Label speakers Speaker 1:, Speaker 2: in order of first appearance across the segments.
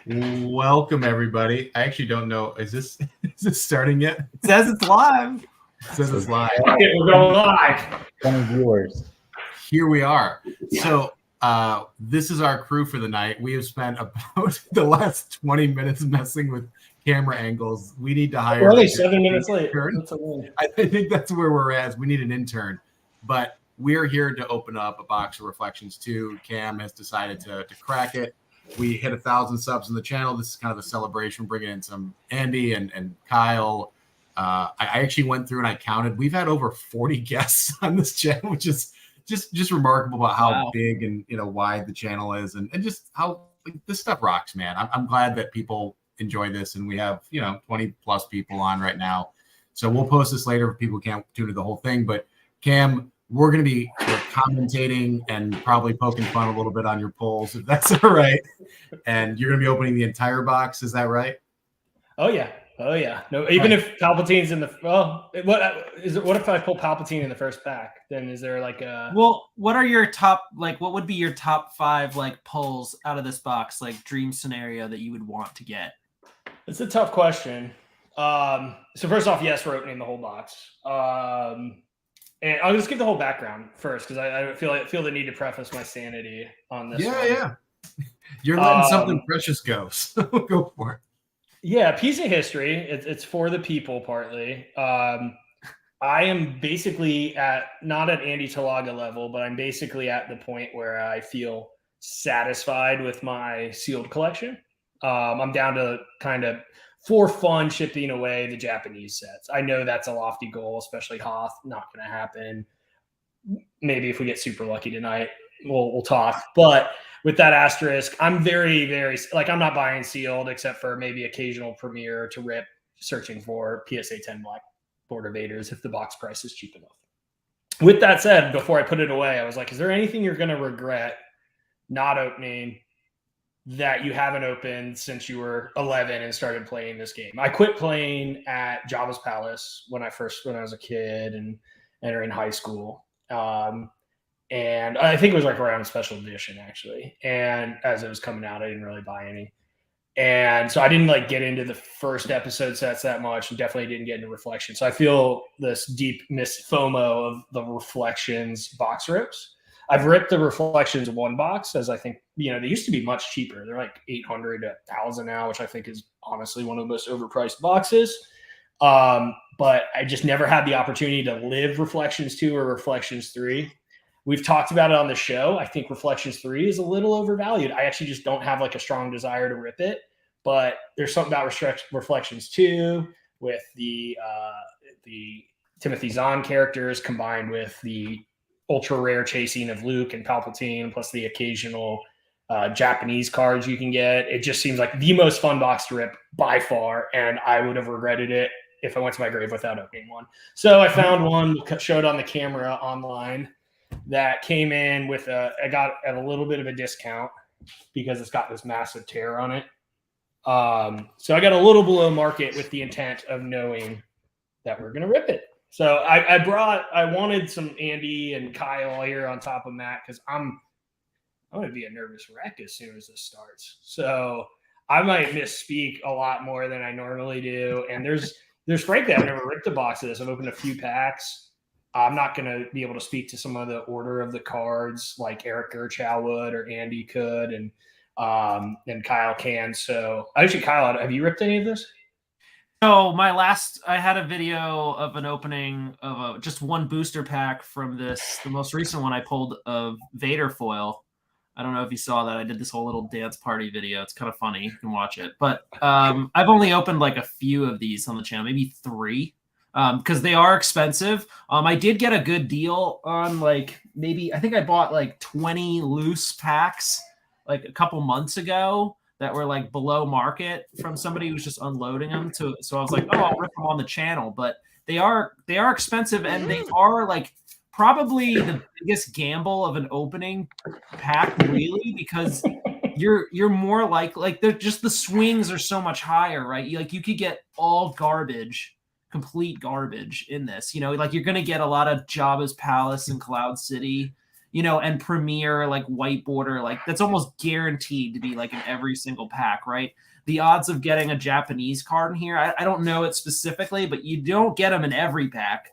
Speaker 1: Welcome everybody. I actually don't know. Is this starting yet?
Speaker 2: It says it's live.
Speaker 1: It says it's live.
Speaker 3: Okay, we're going live.
Speaker 4: 20 viewers.
Speaker 1: Here we are. So this is our crew for the night. We have spent about the last 20 minutes messing with camera angles. We need to hire.
Speaker 3: We're only 7 minutes late.
Speaker 1: I think that's where we're at. We need an intern, but we're here to open up a box of Reflections 2. Cam has decided to crack it. We hit 1,000 subs in the channel. This is kind of a celebration, bringing in some Andy and Kyle. I actually went through and I counted. We've had over 40 guests on this channel, which is just remarkable about how big and wide the channel is, and just how this stuff rocks, man. I'm glad that people enjoy this, and we have 20 plus people on right now. So we'll post this later if people can't tune to the whole thing. But Cam, we're going to be commentating and probably poking fun a little bit on your polls, if that's all right. And you're going to be opening the entire box. Is that right?
Speaker 3: Oh yeah. No, even if Palpatine's in the what if I pull Palpatine in the first pack? Then is there like a
Speaker 2: what are your top what would be your top 5 pulls out of this box, dream scenario that you would want to get?
Speaker 3: It's a tough question. So first off, yes, we're opening the whole box. And I'll just give the whole background first because I feel the need to preface my sanity on this.
Speaker 1: Yeah. You're letting something precious go, so go for it.
Speaker 3: Yeah, piece of history. It's for the people partly. I am basically not at Andy Talaga level, but I'm basically at the point where I feel satisfied with my sealed collection. I'm down to kind of for fun shipping away the Japanese sets. I know that's a lofty goal, especially Hoth. Not going to happen. Maybe if we get super lucky tonight, we'll talk. But with that asterisk, I'm very, very I'm not buying sealed except for maybe occasional premiere to rip, searching for PSA 10 Black Border Vaders if the box price is cheap enough. With that said, before I put it away, I was like, is there anything you're going to regret not opening that you haven't opened since you were 11 and started playing this game? I quit playing at Jabba's Palace when I was a kid and entering high school. And I think it was around special edition actually. And as it was coming out, I didn't really buy any. And so I didn't get into the first episode sets that much, and definitely didn't get into Reflections. So I feel this deep FOMO of the Reflections box rips. I've ripped the Reflections 1 box, as I think, they used to be much cheaper. They're like $800 to $1,000 now, which I think is honestly one of the most overpriced boxes. But I just never had the opportunity to live Reflections 2 or Reflections 3. We've talked about it on the show. I think Reflections 3 is a little overvalued. I actually just don't have a strong desire to rip it. But there's something about Reflections 2 with the Timothy Zahn characters combined with the ultra rare chasing of Luke and Palpatine, plus the occasional Japanese cards you can get. It just seems like the most fun box to rip by far, and I would have regretted it if I went to my grave without opening one. So I found one, showed on the camera online, that came in with I got at a little bit of a discount because it's got this massive tear on it. So I got a little below market with the intent of knowing that we're going to rip it. So I wanted some Andy and Kyle here on top of Matt because I'm going to be a nervous wreck as soon as this starts. So I might misspeak a lot more than I normally do. And there's frankly, I've never ripped a box of this. I've opened a few packs. I'm not going to be able to speak to some of the order of the cards like Eric Gerchow would or Andy could, and Kyle can. So actually, Kyle, have you ripped any of this?
Speaker 2: So I had a video of an opening of just one booster pack from this. The most recent one I pulled of Vader foil. I don't know if you saw that. I did this whole little dance party video. It's kind of funny. You can watch it. But I've only opened a few of these on the channel, maybe 3. Because they are expensive. I did get a good deal on maybe I think I bought 20 loose packs a couple months ago that were below market from somebody who was just unloading them so I was like, I'll rip them on the channel. But they are expensive, and they are probably the biggest gamble of an opening pack, really, because you're more they're just, the swings are so much higher, right? You could get all garbage, complete garbage in this, you're going to get a lot of Jabba's Palace and Cloud City and Premier, like white border, like that's almost guaranteed to be like in every single pack, right? The odds of getting a Japanese card in here, I don't know it specifically, but you don't get them in every pack.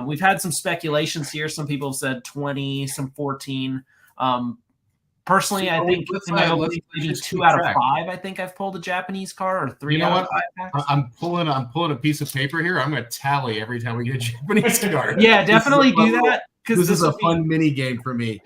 Speaker 2: We've had some speculations here. Some people have said 20, some 14. Personally, I think in my opening, maybe 2 out of 5. I think I've pulled a Japanese card, or 3 out of 5 packs.
Speaker 1: I'm pulling a piece of paper here. I'm going to tally every time we get a Japanese card.
Speaker 2: Yeah, definitely do that,
Speaker 1: because this is a fun mini game for me.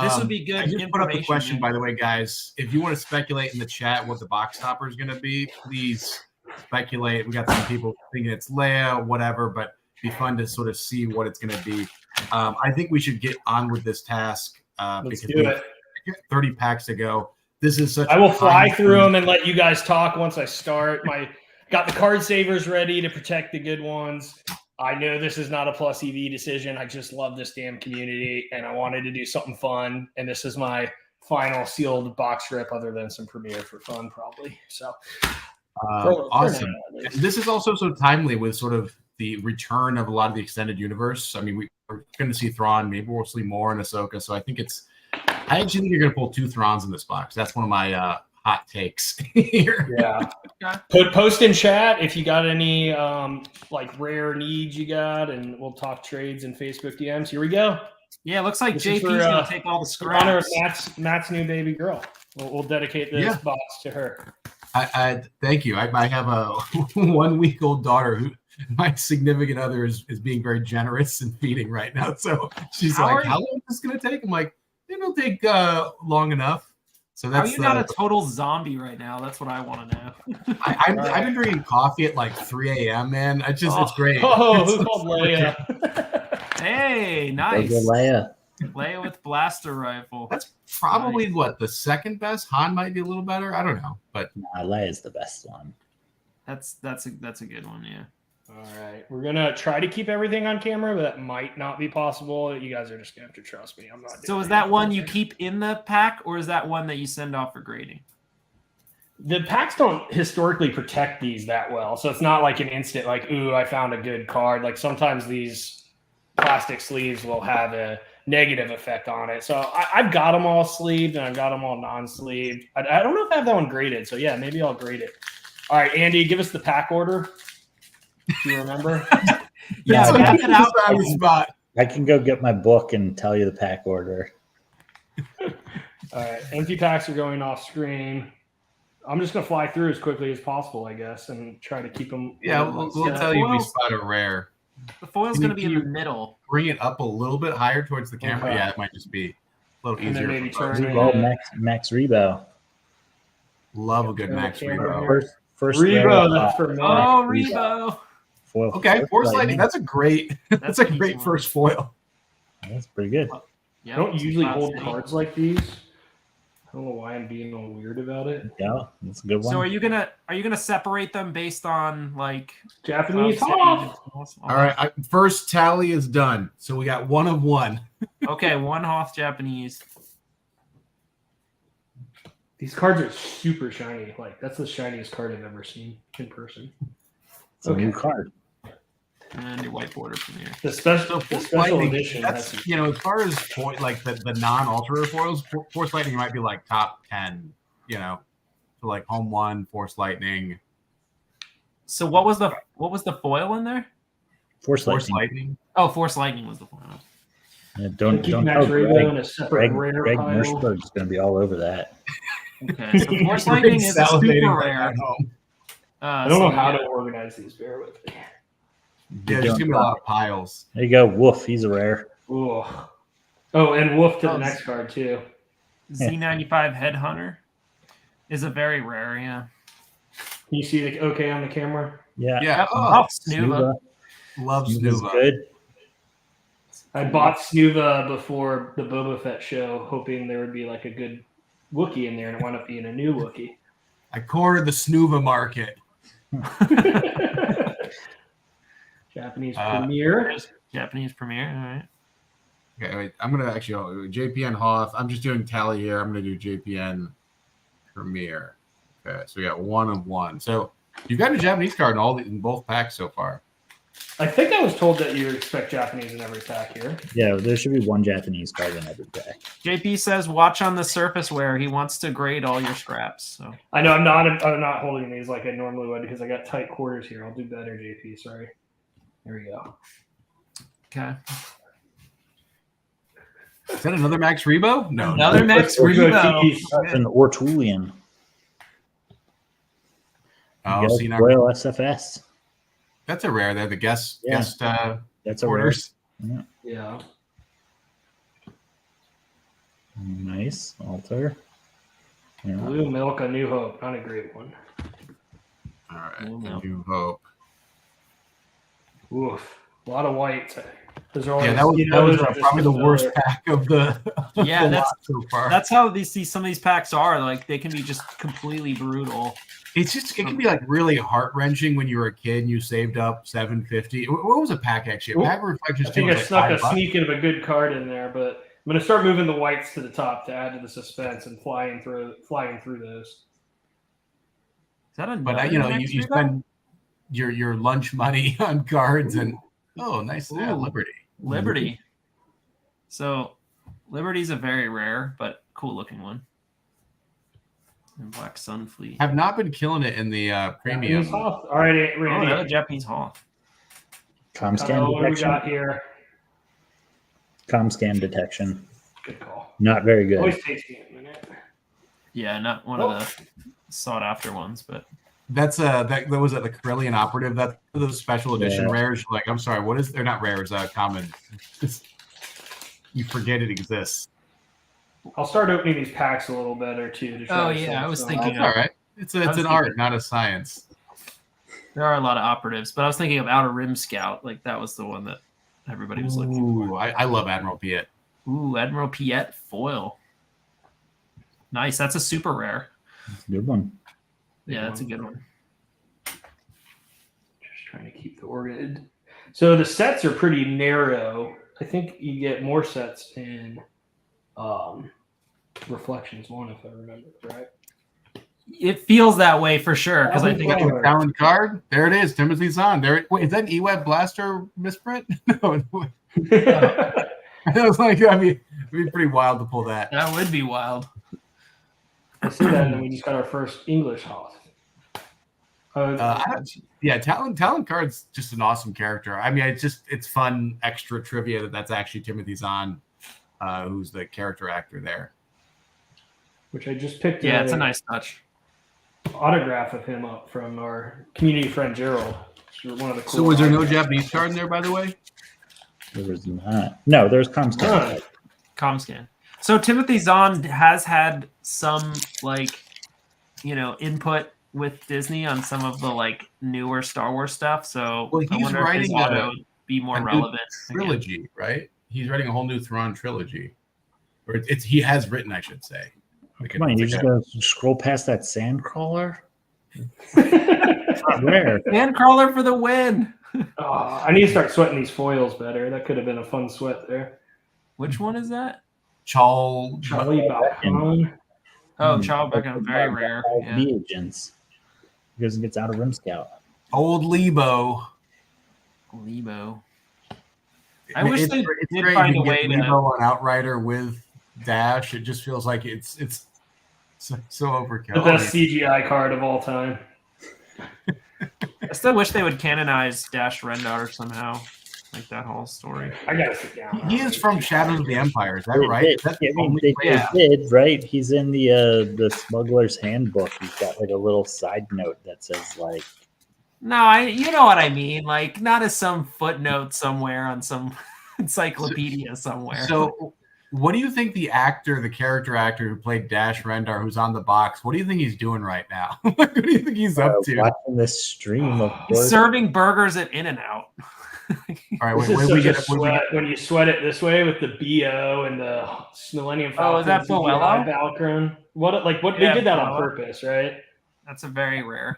Speaker 2: This would be good.
Speaker 1: I just put up a question, by the way, guys. If you want to speculate in the chat what the box topper is going to be, please speculate. We got some people thinking it's Leia, whatever, but it'd be fun to sort of see what it's going to be. I think we should get on with this task
Speaker 3: Let's do it.
Speaker 1: 30 packs to go. This is such.
Speaker 3: I will fly through them and let you guys talk once I start. Got the card savers ready to protect the good ones. I know this is not a plus EV decision. I just love this damn community, and I wanted to do something fun. And this is my final sealed box rip, other than some Premiere for fun, probably. So
Speaker 1: awesome. This is also so timely with sort of the return of a lot of the extended universe. I mean, we're going to see Thrawn. Maybe we'll see more in Ahsoka. So I think I actually think you're going to pull 2 Thrawns in this box. That's one of my hot takes here.
Speaker 3: Yeah. Post in chat if you got any like rare needs you got, and we'll talk trades and Facebook DMs. Here we go.
Speaker 2: Yeah, it looks like JP's going to take all the scraps.
Speaker 3: In honor of Matt's new baby girl. We'll dedicate this box to her.
Speaker 1: I thank you. I have a 1-week-old daughter who my significant other is being very generous and feeding right now. So she's how long is this going to take? I'm like, it'll take long enough. So that's
Speaker 2: how are you not a total zombie right now? That's what I want to know.
Speaker 1: I've been drinking coffee at like 3 a.m. man. It's great.
Speaker 3: Oh, who called Leia?
Speaker 2: Hey, nice. Leia with blaster rifle.
Speaker 1: That's probably the second best. Han might be a little better. I don't know, but
Speaker 4: Leia's the best one.
Speaker 2: That's a good one. Yeah.
Speaker 3: All right, we're gonna try to keep everything on camera, but that might not be possible. You guys are just gonna have to trust me. I'm not.
Speaker 2: So is that one you keep in the pack, or is that one that you send off for grading?
Speaker 3: The packs don't historically protect these that well, so it's not like an instant like, ooh, I found a good card. Like sometimes these plastic sleeves will have a negative effect on it. So I've got them all sleeved and I've got them all non-sleeved. I don't know if I have that one graded. So yeah, maybe I'll grade it. All right, Andy, give us the pack order. Do you remember?
Speaker 2: Yeah,
Speaker 4: I can go get my book and tell you the pack order.
Speaker 3: All right, empty packs are going off screen. I'm just gonna fly through as quickly as possible, I guess, and try to keep them.
Speaker 1: Yeah, we'll tell you if we spot a rare.
Speaker 2: The foil's going to be in the middle.
Speaker 1: Bring it up a little bit higher towards the camera. Okay. Yeah, it might just be a little easier.
Speaker 3: Maybe
Speaker 4: Max Rebo.
Speaker 1: Love a good Max Rebo.
Speaker 4: First
Speaker 3: Rebo, that's for me.
Speaker 2: Oh, Rebo.
Speaker 4: Foil,
Speaker 1: okay, Force Lightning. That's a great first foil.
Speaker 4: That's pretty good.
Speaker 3: I don't usually hold cards like these. I don't know why I'm being all weird about it.
Speaker 4: Yeah, that's a good one.
Speaker 2: So are you gonna separate them based on like
Speaker 3: Japanese?
Speaker 1: All right, first tally is done. So we got 1 of 1.
Speaker 2: Okay, 1 Hoth Japanese.
Speaker 3: These cards are super shiny. Like that's the shiniest card I've ever seen in person.
Speaker 4: It's a new card.
Speaker 2: And your white border Premiere.
Speaker 3: The special edition.
Speaker 1: That's, as far as like the non-ultra foils, Force Lightning might be like top 10. So like Home 1, Force Lightning.
Speaker 2: So what was the foil in there?
Speaker 4: Force Lightning.
Speaker 2: Oh, Force Lightning was the foil.
Speaker 4: Yeah, don't
Speaker 3: Max Rebo in a separate rare
Speaker 4: Greg
Speaker 3: pile.
Speaker 4: Mershberg's going to be all over that.
Speaker 2: Okay, so Force Lightning is a super rare.
Speaker 3: I don't know how to organize these. Bear with me.
Speaker 1: Yeah, there's gonna be a lot of piles.
Speaker 4: There you go. Woof, he's a rare.
Speaker 3: Ooh. Oh, and Woof to the next card too.
Speaker 2: Z95 Headhunter is a very rare, yeah.
Speaker 3: Can you see the okay on the camera?
Speaker 4: Yeah.
Speaker 2: Oh, Snuva.
Speaker 1: Love Snuva.
Speaker 4: Good.
Speaker 3: I bought Snuva before the Boba Fett show, hoping there would be like a good Wookiee in there, and it wound up being a new Wookiee.
Speaker 1: I cornered the Snuva market.
Speaker 3: Japanese Premiere.
Speaker 2: Japanese Premiere, all right.
Speaker 1: Okay, wait, I'm going to actually, JPN Hoth. I'm just doing tally here. I'm going to do JPN Premiere. Okay, so we got 1 of 1. So you've got a Japanese card in both packs so far.
Speaker 3: I think I was told that you expect Japanese in every pack here.
Speaker 4: Yeah, there should be one Japanese card in every pack.
Speaker 2: JP says, "Watch on the surface wear." He wants to grade all your scraps. So
Speaker 3: I know I'm not holding these like I normally would because I got tight quarters here. I'll do better, JP. Sorry. There we go.
Speaker 2: okay,
Speaker 1: Is that another Max Rebo? No,
Speaker 2: another Max Rebo.
Speaker 4: That's an Ortulian.
Speaker 1: Oh, see, now
Speaker 4: Royal SFS.
Speaker 1: that's a rare. They're the guest
Speaker 4: That's a
Speaker 1: orders.
Speaker 4: rare.
Speaker 3: Yeah.
Speaker 4: Nice altar. Yeah.
Speaker 3: Blue Milk, A New Hope. Not a great one.
Speaker 1: All right,
Speaker 2: No.
Speaker 1: New Hope.
Speaker 3: Oof. A lot of whites. Those are
Speaker 1: Yeah, that was probably the worst pack of the
Speaker 2: Yeah,
Speaker 1: the lot so far.
Speaker 2: That's how some of these packs are. Like they can be just completely brutal.
Speaker 1: It can be like really heart wrenching when you were a kid and you saved up $7.50. What was a pack actually? A pack of Reflections
Speaker 3: I think
Speaker 1: was
Speaker 3: I
Speaker 1: like
Speaker 3: snuck a
Speaker 1: $5.
Speaker 3: sneak of a good card in there, but I'm going to start moving the whites to the top to add to the suspense and flying through those.
Speaker 2: Is that a?
Speaker 1: But you spend your lunch money on cards and nice. Yeah,
Speaker 2: Liberty. So Liberty's a very rare but cool looking one. And Black Sun Fleet.
Speaker 1: Have not been killing it in the premium.
Speaker 3: All right, Randy.
Speaker 2: Another Japanese Hoth.
Speaker 4: Comscan
Speaker 3: What do we
Speaker 4: detection.
Speaker 3: got here?
Speaker 4: Comscan detection.
Speaker 3: Good call.
Speaker 4: Not very good.
Speaker 3: Always takes me a minute.
Speaker 2: Yeah, not one of the sought after ones, but
Speaker 1: That was the Carillion Operative. That's those special edition
Speaker 4: Yeah.
Speaker 1: rares. Like, I'm sorry, what is? They're not rares. Common. You forget it exists.
Speaker 3: I'll start opening these packs a little better too. To try
Speaker 2: Oh,
Speaker 3: to
Speaker 2: yeah,
Speaker 3: sell
Speaker 2: I was
Speaker 3: some.
Speaker 2: thinking-
Speaker 1: It's all right. It's an art, not a science.
Speaker 2: there are a lot of operatives. But I was thinking of Outer Rim Scout. Like that was the one that everybody was looking
Speaker 1: Ooh,
Speaker 2: for.
Speaker 1: I love Admiral Piet.
Speaker 2: Ooh, Admiral Piet foil. Nice. That's a super rare.
Speaker 4: That's a good one.
Speaker 2: Yeah, that's a good one.
Speaker 3: Just trying to keep the organ. So the sets are pretty narrow. I think you get more sets in Reflections 1, if I remember right.
Speaker 2: It feels that way for sure because I think
Speaker 3: Sure.
Speaker 1: Talon card. There it is. Timothy Zahn. There. Wait, is that an E-Web Blaster misprint? No. I was like, it'd be pretty wild to pull that.
Speaker 2: that would be wild.
Speaker 3: I see that, and then we just got our first English Hoth.
Speaker 1: Talon card's just an awesome character. I mean, it's fun extra trivia that's actually Timothy Zahn, who's the character actor there.
Speaker 3: which I just picked.
Speaker 2: Yeah, it's a nice touch.
Speaker 3: Autograph of him up from our community friend Gerald. One of the cool
Speaker 1: So was there no
Speaker 3: autographs.
Speaker 1: Japanese card in there, by the way?
Speaker 4: There was not. No, there's Comscan.
Speaker 3: Huh.
Speaker 2: Comscan. So Timothy Zahn has had some input with Disney on some of the newer Star Wars stuff. So
Speaker 1: Well,
Speaker 2: I
Speaker 1: he's
Speaker 2: wonder if his
Speaker 1: writing
Speaker 2: auto would be more
Speaker 1: a new
Speaker 2: relevant.
Speaker 1: trilogy, right? He's writing a whole new Thrawn trilogy, or he has written, I should say.
Speaker 4: Come on, you just gotta scroll past that sand crawler. It's not rare.
Speaker 2: Sandcrawler for the win.
Speaker 3: Oh, I need to start sweating these foils better. That could have been a fun sweat there.
Speaker 2: Which one is that?
Speaker 1: Charlie
Speaker 3: Charlie Balcon.
Speaker 2: Oh, Child Beckham, very rare. Yeah.
Speaker 4: The agents. Because it gets out of Rim Scout.
Speaker 1: Old Lebo.
Speaker 2: Lebo. I wish they
Speaker 1: It's
Speaker 2: did
Speaker 1: great
Speaker 2: find
Speaker 1: you
Speaker 2: a
Speaker 1: can
Speaker 2: way
Speaker 1: get
Speaker 2: to.
Speaker 1: Lebo on Outrider with Dash. It just feels like it's so overkill.
Speaker 3: The best CGI card of all time.
Speaker 2: I still wish they would canonize Dash Rendar somehow, like that whole story.
Speaker 3: I gotta sit down.
Speaker 1: He is from Shadows of the Empire. Is that right?
Speaker 4: They,
Speaker 1: Is that
Speaker 4: I
Speaker 1: the
Speaker 4: mean,
Speaker 1: only
Speaker 4: they,
Speaker 1: place-
Speaker 4: they did, right? He's in the Smuggler's Handbook. He's got like a little side note that says like,
Speaker 2: No, you know what I mean. Like, not as some footnote somewhere on some encyclopedia somewhere.
Speaker 1: So, what do you think the character actor who played Dash Rendar, who's on the box, what do you think he's doing right now? What do you think he's up to? All
Speaker 4: watching this stream, of
Speaker 2: He's
Speaker 4: course.
Speaker 2: serving burgers at In-N-Out.
Speaker 1: right,
Speaker 3: This
Speaker 1: wait,
Speaker 3: is
Speaker 1: wait, we
Speaker 3: such a
Speaker 1: get
Speaker 3: sweat when you sweat it this way with the BO and the Millennium Falcon.
Speaker 2: Oh, is that
Speaker 3: CGI
Speaker 2: Boello?
Speaker 3: Valkyrie. What
Speaker 2: Yeah,
Speaker 3: they did that on
Speaker 2: Boello.
Speaker 3: purpose, right?
Speaker 2: That's a very rare.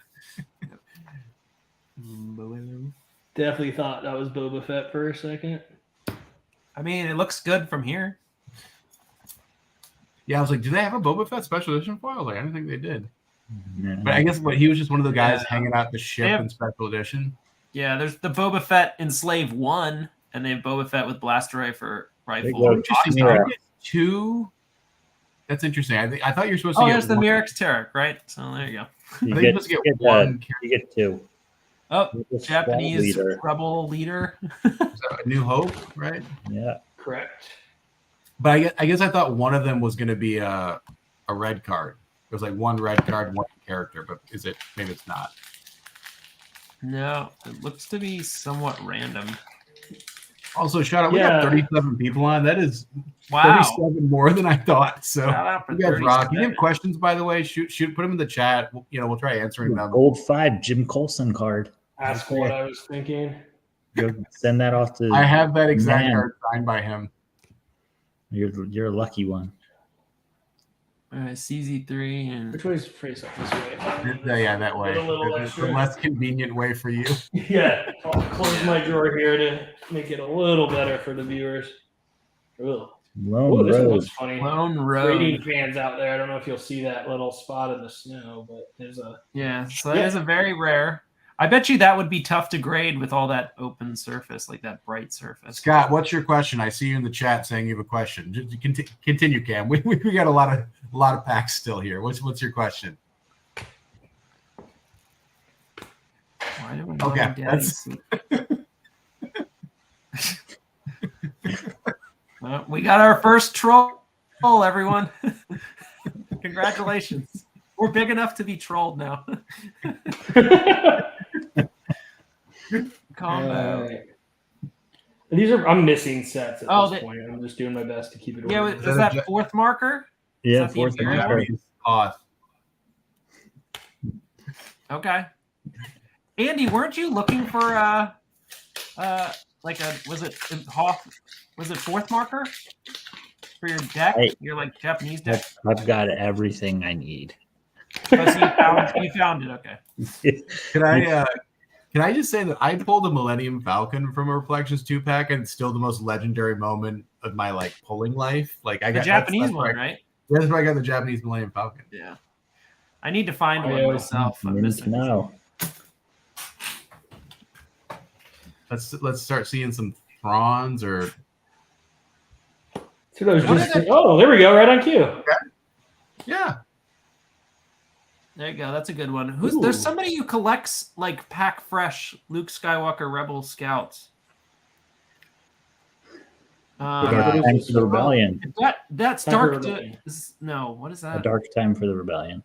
Speaker 3: Definitely thought that was Boba Fett for a second.
Speaker 2: I mean, it looks good from here.
Speaker 1: Yeah, I was like, do they have a Boba Fett special edition foil? Like, I don't think they did.
Speaker 4: Yeah.
Speaker 1: But I guess he was just one of the guys
Speaker 2: Yeah.
Speaker 1: hanging out the ship
Speaker 2: They have-
Speaker 1: in special edition.
Speaker 2: Yeah, there's the Boba Fett Enslave 1, and they have Boba Fett with blaster rifle.
Speaker 4: go.
Speaker 1: Interesting.
Speaker 4: Yeah.
Speaker 1: You get 2. That's interesting. I thought you were supposed to
Speaker 2: Oh,
Speaker 1: get
Speaker 2: there's the
Speaker 1: one.
Speaker 2: Mirix Tarek, right? So there you go.
Speaker 4: You
Speaker 1: I think
Speaker 4: get,
Speaker 1: you're supposed to get
Speaker 4: you
Speaker 1: one.
Speaker 4: you get 2.
Speaker 2: Oh,
Speaker 4: The squad
Speaker 2: Japanese
Speaker 4: leader.
Speaker 2: rebel leader.
Speaker 1: A New Hope, right?
Speaker 4: Yeah.
Speaker 3: Correct.
Speaker 1: But I guess I thought one of them was going to be a red card. It was like one red card, one character. But is it? Maybe it's not.
Speaker 2: No, it looks to be somewhat random.
Speaker 1: Also, shout out. We got
Speaker 3: Yeah.
Speaker 1: 37 people on. That is
Speaker 2: Wow.
Speaker 1: 37 more than I thought. So
Speaker 2: Shout out for
Speaker 1: you guys rock. You
Speaker 2: 37.
Speaker 1: have questions, by the way? Shoot, put them in the chat. We'll try answering them.
Speaker 4: Gold 5 Jim Colson card.
Speaker 3: That's what I was thinking.
Speaker 4: Go send that off to.
Speaker 1: I have that exact
Speaker 4: Man.
Speaker 1: card signed by him.
Speaker 4: You're a lucky one.
Speaker 2: All right, CZ3 and
Speaker 3: Which way is face up this way?
Speaker 1: Yeah, that way.
Speaker 3: A little
Speaker 1: It's the
Speaker 3: extra.
Speaker 1: less convenient way for you.
Speaker 3: Yeah, I'll close my drawer here to make it a little better for the viewers. Ugh.
Speaker 4: Lone
Speaker 3: Oh, this one
Speaker 4: Road.
Speaker 3: looks funny.
Speaker 2: Lone
Speaker 3: Trading
Speaker 2: Road.
Speaker 3: fans out there, I don't know if you'll see that little spot in the snow, but there's a
Speaker 2: Yeah, so that is a very rare. I bet you that would be tough to grade with all that open surface, like that bright surface.
Speaker 1: Scott, what's your question? I see you in the chat saying you have a question. Just continue, Cam. We got a lot of packs still here. What's your question?
Speaker 2: Why do we
Speaker 1: Okay,
Speaker 2: have
Speaker 1: that's-
Speaker 2: Well, we got our first troll, everyone. Congratulations. We're big enough to be trolled now. Combo.
Speaker 3: These are I'm missing sets at
Speaker 2: Oh,
Speaker 3: this
Speaker 2: they-
Speaker 3: point. I'm just doing my best to keep it
Speaker 2: Yeah,
Speaker 3: ordered.
Speaker 2: is
Speaker 1: that a
Speaker 2: that
Speaker 1: jet-
Speaker 2: fourth marker?
Speaker 4: Yeah,
Speaker 2: Is that the
Speaker 4: fourth
Speaker 2: Imperial?
Speaker 4: marker.
Speaker 1: Off.
Speaker 2: Okay. Andy, weren't you looking for like a was it Hoth? Was it fourth marker for your deck?
Speaker 4: Hey.
Speaker 2: Your like Japanese deck.
Speaker 4: I've got everything I need.
Speaker 2: Oh, so you found it. Okay.
Speaker 1: Can I just say that I pulled a Millennium Falcon from a Reflections 2-pack, and it's still the most legendary moment of my like pulling life. Like I
Speaker 2: The
Speaker 1: got
Speaker 2: Japanese
Speaker 1: that's
Speaker 2: one,
Speaker 1: where
Speaker 2: right?
Speaker 1: That's where I got the Japanese Millennium Falcon.
Speaker 2: Yeah. I need to find
Speaker 3: Oh,
Speaker 2: one
Speaker 3: yeah.
Speaker 2: myself. I'm missing.
Speaker 4: No.
Speaker 1: Let's start seeing some Throns or
Speaker 3: See, those
Speaker 2: What
Speaker 3: just-
Speaker 2: is it?
Speaker 3: oh, there we go, right on cue.
Speaker 1: yeah.
Speaker 2: There you go. That's a good one. There's
Speaker 3: Ooh.
Speaker 2: somebody who collects like pack fresh Luke Skywalker Rebel Scouts.
Speaker 4: Time for the rebellion.
Speaker 2: That's
Speaker 3: Time for
Speaker 2: dark.
Speaker 3: Rebellion.
Speaker 2: No, what is
Speaker 4: A
Speaker 2: that?
Speaker 4: dark time for the rebellion.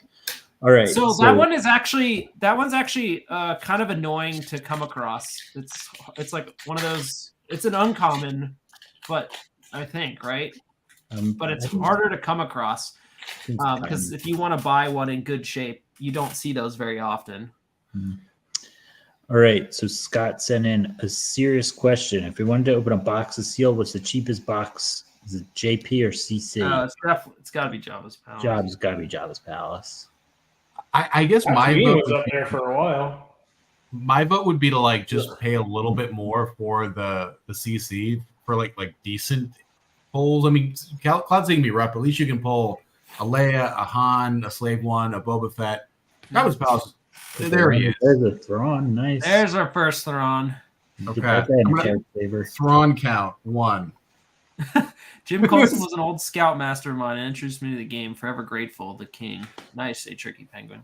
Speaker 4: All right.
Speaker 2: So that one's actually kind of annoying to come across. It's like one of those. It's an uncommon, but I think right. But it's harder to come across because if you want to buy one in good shape, you don't see those very often.
Speaker 4: All right. So Scott sent in a serious question. If we wanted to open a box of sealed, what's the cheapest box? Is it JP or CC?
Speaker 2: It's got to be Java's Palace.
Speaker 4: Job's got to be Java's Palace.
Speaker 1: I guess my
Speaker 3: Tatooine
Speaker 1: vote
Speaker 3: was up there for a while.
Speaker 1: my vote would be to like just pay a little bit more for the CC for like decent pulls. I mean, Cloud's gonna be rough, but at least you can pull a Leia, a Han, a Slave One, a Boba Fett. Jabba's Palace. There he is.
Speaker 4: There's a Thrawn. Nice.
Speaker 2: There's our first Thrawn.
Speaker 4: You
Speaker 1: Okay.
Speaker 4: could put that in
Speaker 1: I'm gonna-
Speaker 4: character favor.
Speaker 1: Thrawn count 1.
Speaker 2: Jim Colson was an old scoutmaster of mine and introduced me to the game. Forever grateful, the king. Nice, a tricky penguin.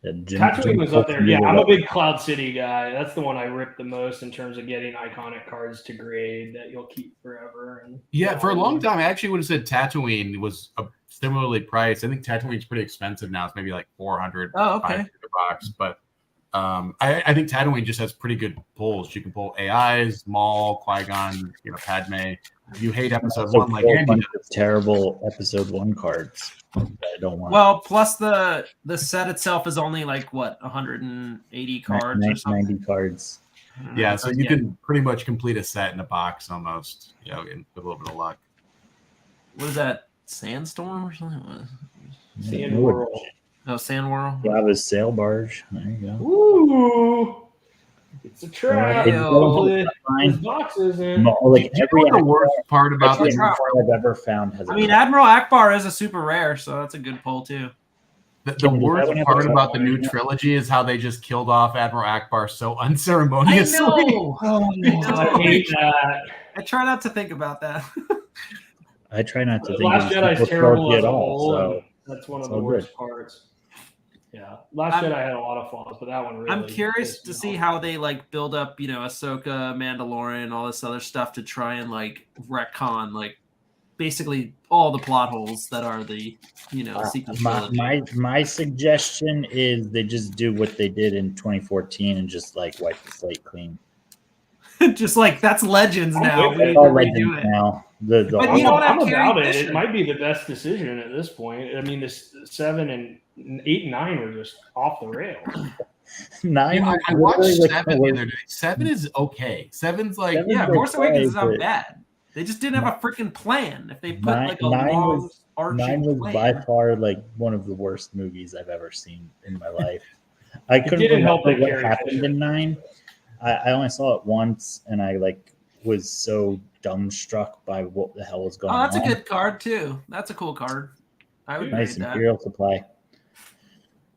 Speaker 3: Tatooine was up there. Yeah, I'm a big Cloud City guy. That's the one I ripped the most in terms of getting iconic cards to grade that you'll keep forever. And
Speaker 1: Yeah, for a long time, I actually would have said Tatooine was similarly priced. I think Tatooine's pretty expensive now. It's maybe like 400
Speaker 2: Oh, okay.
Speaker 1: 500 bucks. But I think Tatooine just has pretty good pulls. You can pull AIs, Maul, Qui-Gon, Padme. If you hate episode
Speaker 4: Also
Speaker 1: 1 like
Speaker 4: pull a
Speaker 1: Andy
Speaker 4: bunch
Speaker 1: does.
Speaker 4: of terrible episode 1 cards that I don't want.
Speaker 2: Well, plus the set itself is only like what 180 cards or something.
Speaker 4: 90 cards.
Speaker 1: Yeah, so you can pretty much complete a set in a box almost, with a little bit of luck.
Speaker 2: What is that? Sandstorm or something? What is it?
Speaker 3: Sand World.
Speaker 2: Oh, Sand Whirl.
Speaker 4: Java's sail barge. There you go.
Speaker 3: Ooh, it's a trap.
Speaker 4: It's
Speaker 3: There's
Speaker 4: fine.
Speaker 3: boxes in.
Speaker 4: Like
Speaker 1: You
Speaker 4: every
Speaker 1: know the worst part about
Speaker 4: every
Speaker 1: this?
Speaker 4: card I've ever found has.
Speaker 2: I mean, Admiral Akbar is a super rare, so that's a good pull too.
Speaker 1: The
Speaker 4: Kim, does
Speaker 1: worst
Speaker 4: that one
Speaker 1: part
Speaker 4: have a
Speaker 1: about the new
Speaker 4: timeline?
Speaker 1: trilogy is how they just killed off Admiral Akbar so
Speaker 2: I
Speaker 1: unceremoniously.
Speaker 2: know.
Speaker 3: I hate that.
Speaker 2: I try not to think about that.
Speaker 4: I try not to
Speaker 3: The
Speaker 4: think
Speaker 3: Last
Speaker 4: of
Speaker 3: Jedi is
Speaker 4: sequel
Speaker 3: terrible
Speaker 4: trilogy
Speaker 3: as
Speaker 4: at
Speaker 3: a
Speaker 4: all.
Speaker 3: whole, and
Speaker 4: So
Speaker 3: that's one of
Speaker 4: it's
Speaker 3: the
Speaker 4: all
Speaker 3: worst parts. Yeah, Last
Speaker 2: I'm-
Speaker 3: Jedi had a lot of flaws, but that one really.
Speaker 2: I'm curious
Speaker 3: pissed
Speaker 2: to
Speaker 3: me
Speaker 2: see
Speaker 3: off.
Speaker 2: how they like build up, Ahsoka, Mandalorian, all this other stuff to try and like retcon like basically all the plot holes that are the sequel trilogy.
Speaker 4: my suggestion is they just do what they did in 2014 and just like wipe the slate clean.
Speaker 2: Just like that's Legends
Speaker 3: I'm
Speaker 2: now.
Speaker 3: with
Speaker 2: We
Speaker 3: it.
Speaker 2: need
Speaker 4: It's
Speaker 2: to
Speaker 4: all
Speaker 2: redo
Speaker 4: Legends
Speaker 2: it.
Speaker 4: now. The
Speaker 2: But
Speaker 4: whole-
Speaker 2: you don't have
Speaker 3: I'm
Speaker 2: Carrie
Speaker 3: about it.
Speaker 2: Fisher.
Speaker 3: It might be the best decision at this point. I mean, this 7 and 8 and 9 were just off the rails.
Speaker 4: 9
Speaker 1: Yeah,
Speaker 4: was
Speaker 1: I watched
Speaker 4: literally like
Speaker 1: 7
Speaker 4: the
Speaker 1: the
Speaker 4: worst.
Speaker 1: other day. 7 is okay. 7's like,
Speaker 4: Seven's
Speaker 2: Yeah,
Speaker 4: okay,
Speaker 2: Force Awakens is not
Speaker 4: but
Speaker 2: bad. They just didn't have a freaking plan. If they put
Speaker 4: Nine-
Speaker 2: like a
Speaker 4: nine
Speaker 2: long
Speaker 4: was-
Speaker 2: arching
Speaker 4: 9 was
Speaker 2: plan,
Speaker 4: by far like one of the worst movies I've ever seen in my life. I couldn't
Speaker 3: didn't help
Speaker 4: remember
Speaker 3: that
Speaker 4: what
Speaker 3: Carrie
Speaker 4: happened
Speaker 3: Fisher-
Speaker 4: in 9. I only saw it once, and I was so dumbstruck by what the hell was going
Speaker 2: oh,
Speaker 4: on.
Speaker 2: that's a good card too. That's a cool card. I would
Speaker 4: Nice
Speaker 2: grade that.
Speaker 4: Imperial supply.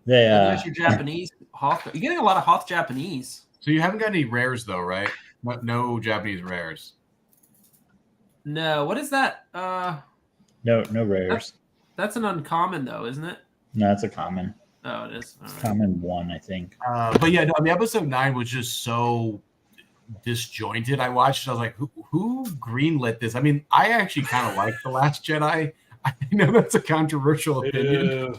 Speaker 4: They
Speaker 2: There's your Japanese Hoth. You're getting a lot of Hoth Japanese.
Speaker 1: so you haven't got any rares though, right? No Japanese rares.
Speaker 2: No, what is that?
Speaker 4: no rares.
Speaker 2: That's an uncommon though, isn't it?
Speaker 4: No, it's a common.
Speaker 2: Oh, it is. All right.
Speaker 4: Common 1, I think.
Speaker 1: But yeah, no, I mean, episode 9 was just so disjointed. I watched it. I was like, who greenlit this? I mean, I actually kind of like The Last Jedi. I know that's a controversial opinion.
Speaker 3: Ew.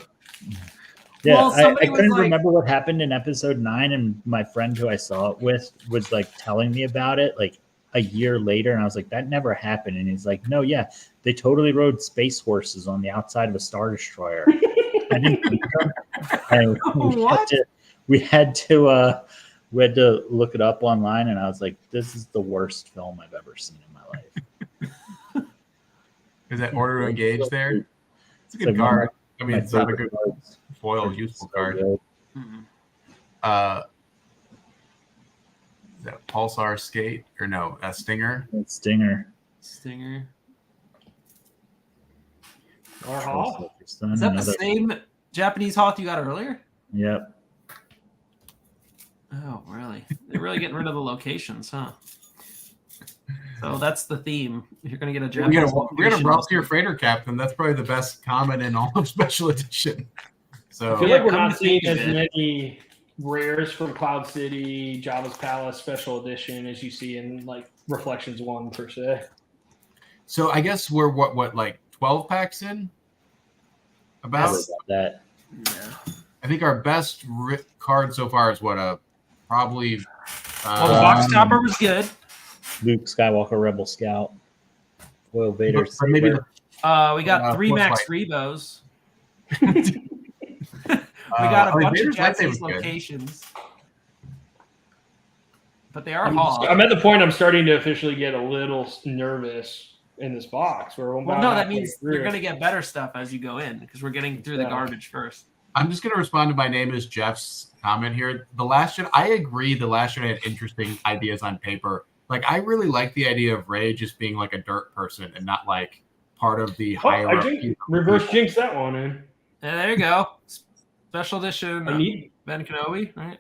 Speaker 4: Yeah,
Speaker 2: Well,
Speaker 4: I
Speaker 2: somebody was
Speaker 4: couldn't
Speaker 2: like-
Speaker 4: remember what happened in episode 9, and my friend who I saw it with was like telling me about it like a year later, and I was like, that never happened. And he's like, no, yeah, they totally rode space horses on the outside of a Star Destroyer. I didn't think so. And
Speaker 2: What?
Speaker 4: we had to look it up online, and I was like, this is the worst film I've ever seen in my life.
Speaker 1: Is that Order to Engage there? It's a good
Speaker 4: like one of
Speaker 1: card. I mean,
Speaker 4: My
Speaker 1: it's not a
Speaker 4: favorite
Speaker 1: good
Speaker 4: cards.
Speaker 1: foil,
Speaker 4: They're
Speaker 1: useful
Speaker 4: so
Speaker 1: card.
Speaker 4: good.
Speaker 2: Mhm.
Speaker 1: Is that Pulsar Skate or no? Stinger.
Speaker 4: It's Stinger.
Speaker 2: Stinger.
Speaker 3: Or Hoth.
Speaker 2: Is that the same Japanese Hoth you got earlier?
Speaker 4: Yep.
Speaker 2: Oh, really? They're really getting rid of the locations, huh? So that's the theme. You're gonna get a
Speaker 1: We're
Speaker 2: Japanese.
Speaker 1: gonna route your freighter captain. That's probably the best comment in all of Special Edition. So
Speaker 3: I feel like we're
Speaker 2: Come
Speaker 3: not
Speaker 2: to
Speaker 3: seeing
Speaker 2: think
Speaker 3: as
Speaker 2: of it.
Speaker 3: many rares from Cloud City, Jabba's Palace Special Edition as you see in like Reflections 1 per se.
Speaker 1: So I guess we're what like 12 packs in. About
Speaker 4: Sorry about that.
Speaker 2: Yeah.
Speaker 1: I think our best card so far is probably.
Speaker 2: Well, the box topper was good.
Speaker 4: Luke Skywalker, Rebel Scout, Foil Vader.
Speaker 1: But maybe
Speaker 4: Saber.
Speaker 2: We got 3
Speaker 1: Force
Speaker 2: Max
Speaker 1: Light.
Speaker 2: Rebos. We got a bunch of
Speaker 1: Vader's lightsaber's
Speaker 2: Japanese
Speaker 1: good.
Speaker 2: locations. But they are Hoth.
Speaker 3: I'm at the point I'm starting to officially get a little nervous in this box. Where
Speaker 2: Well, no, that means you're going to get better stuff as you go in because we're getting through the
Speaker 3: Yeah.
Speaker 2: garbage first.
Speaker 1: I'm just going to respond to my name is Jeff's comment here. The Last Jedi, I agree. The Last Jedi had interesting ideas on paper. Like, I really like the idea of Rey just being like a dirt person and not like part of the
Speaker 3: Oh, I
Speaker 1: hierarchy.
Speaker 3: reverse jinx that one in.
Speaker 2: And there you go. Special edition
Speaker 3: I need
Speaker 2: Ben Kenobi, right?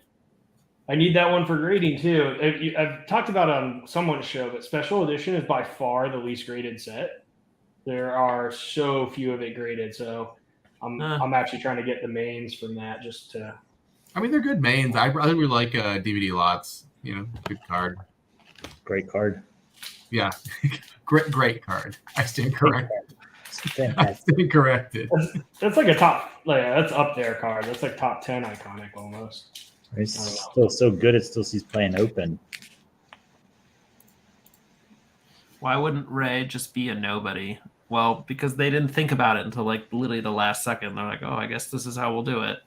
Speaker 3: I need that one for grading too. I've talked about it on someone's show, but Special Edition is by far the least graded set. There are so few of it graded, so I'm actually trying to get the mains from that just to.
Speaker 1: I mean, they're good mains. I really like DVD lots. You know, good card.
Speaker 4: Great card.
Speaker 1: Yeah, great card. I stand corrected. I
Speaker 4: Fantastic.
Speaker 1: stand corrected.
Speaker 3: That's like a top, like that's up there card. That's like top 10 iconic almost.
Speaker 4: It's still so good. It still sees playing open.
Speaker 2: Why wouldn't Rey just be a nobody? Well, because they didn't think about it until like literally the last second. They're like, "Oh, I guess this is how we'll do it."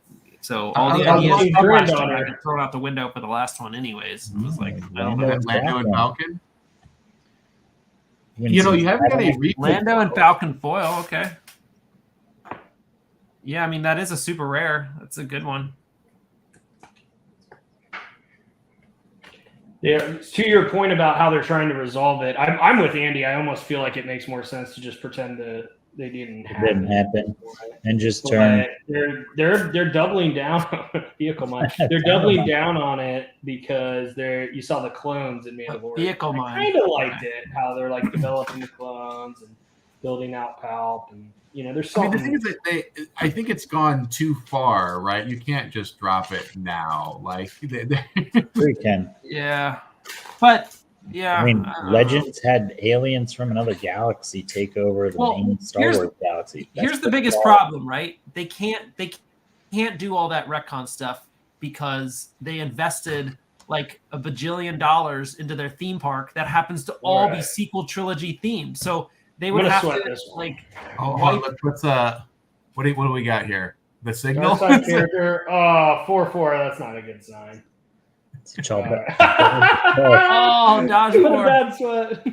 Speaker 2: So all the
Speaker 1: I
Speaker 2: ideas
Speaker 1: love
Speaker 2: from last
Speaker 3: granddaughter.
Speaker 2: time got thrown out the window for the last one, anyways. It was like, I don't
Speaker 4: Lando
Speaker 2: know.
Speaker 4: and
Speaker 1: Lando and Falcon.
Speaker 4: When
Speaker 1: You know,
Speaker 4: some-
Speaker 1: you haven't got any replay.
Speaker 2: Lando and Falcon foil, okay. Yeah, I mean that is a super rare. That's a good one.
Speaker 3: Yeah, to your point about how they're trying to resolve it, I'm with Andy. I almost feel like it makes more sense to just pretend that they didn't
Speaker 4: It didn't happen, and just
Speaker 3: But
Speaker 4: turn.
Speaker 3: they're doubling down vehicle mine. They're doubling down on it because you saw the clones in Mandalorian.
Speaker 2: Vehicle mine.
Speaker 3: I kind of liked it how they're like developing the clones and building out Palp, and there's
Speaker 1: I mean,
Speaker 3: something.
Speaker 1: the thing is that I think it's gone too far, right? You can't just drop it now. Like,
Speaker 4: We can.
Speaker 2: Yeah, but yeah.
Speaker 4: I mean,
Speaker 2: don't
Speaker 4: Legends had aliens from another galaxy take over the main Star Wars galaxy.
Speaker 2: Here's the biggest problem, right? They can't do all that retcon stuff because they invested like $1 bajillion into their theme park that happens to all be sequel trilogy themed. So they would have to like.
Speaker 1: What's what do we got here? The signal
Speaker 3: character. 4/4. That's not a good sign.
Speaker 4: It's a child.
Speaker 2: Oh, dodgeball.
Speaker 3: Bad sweat.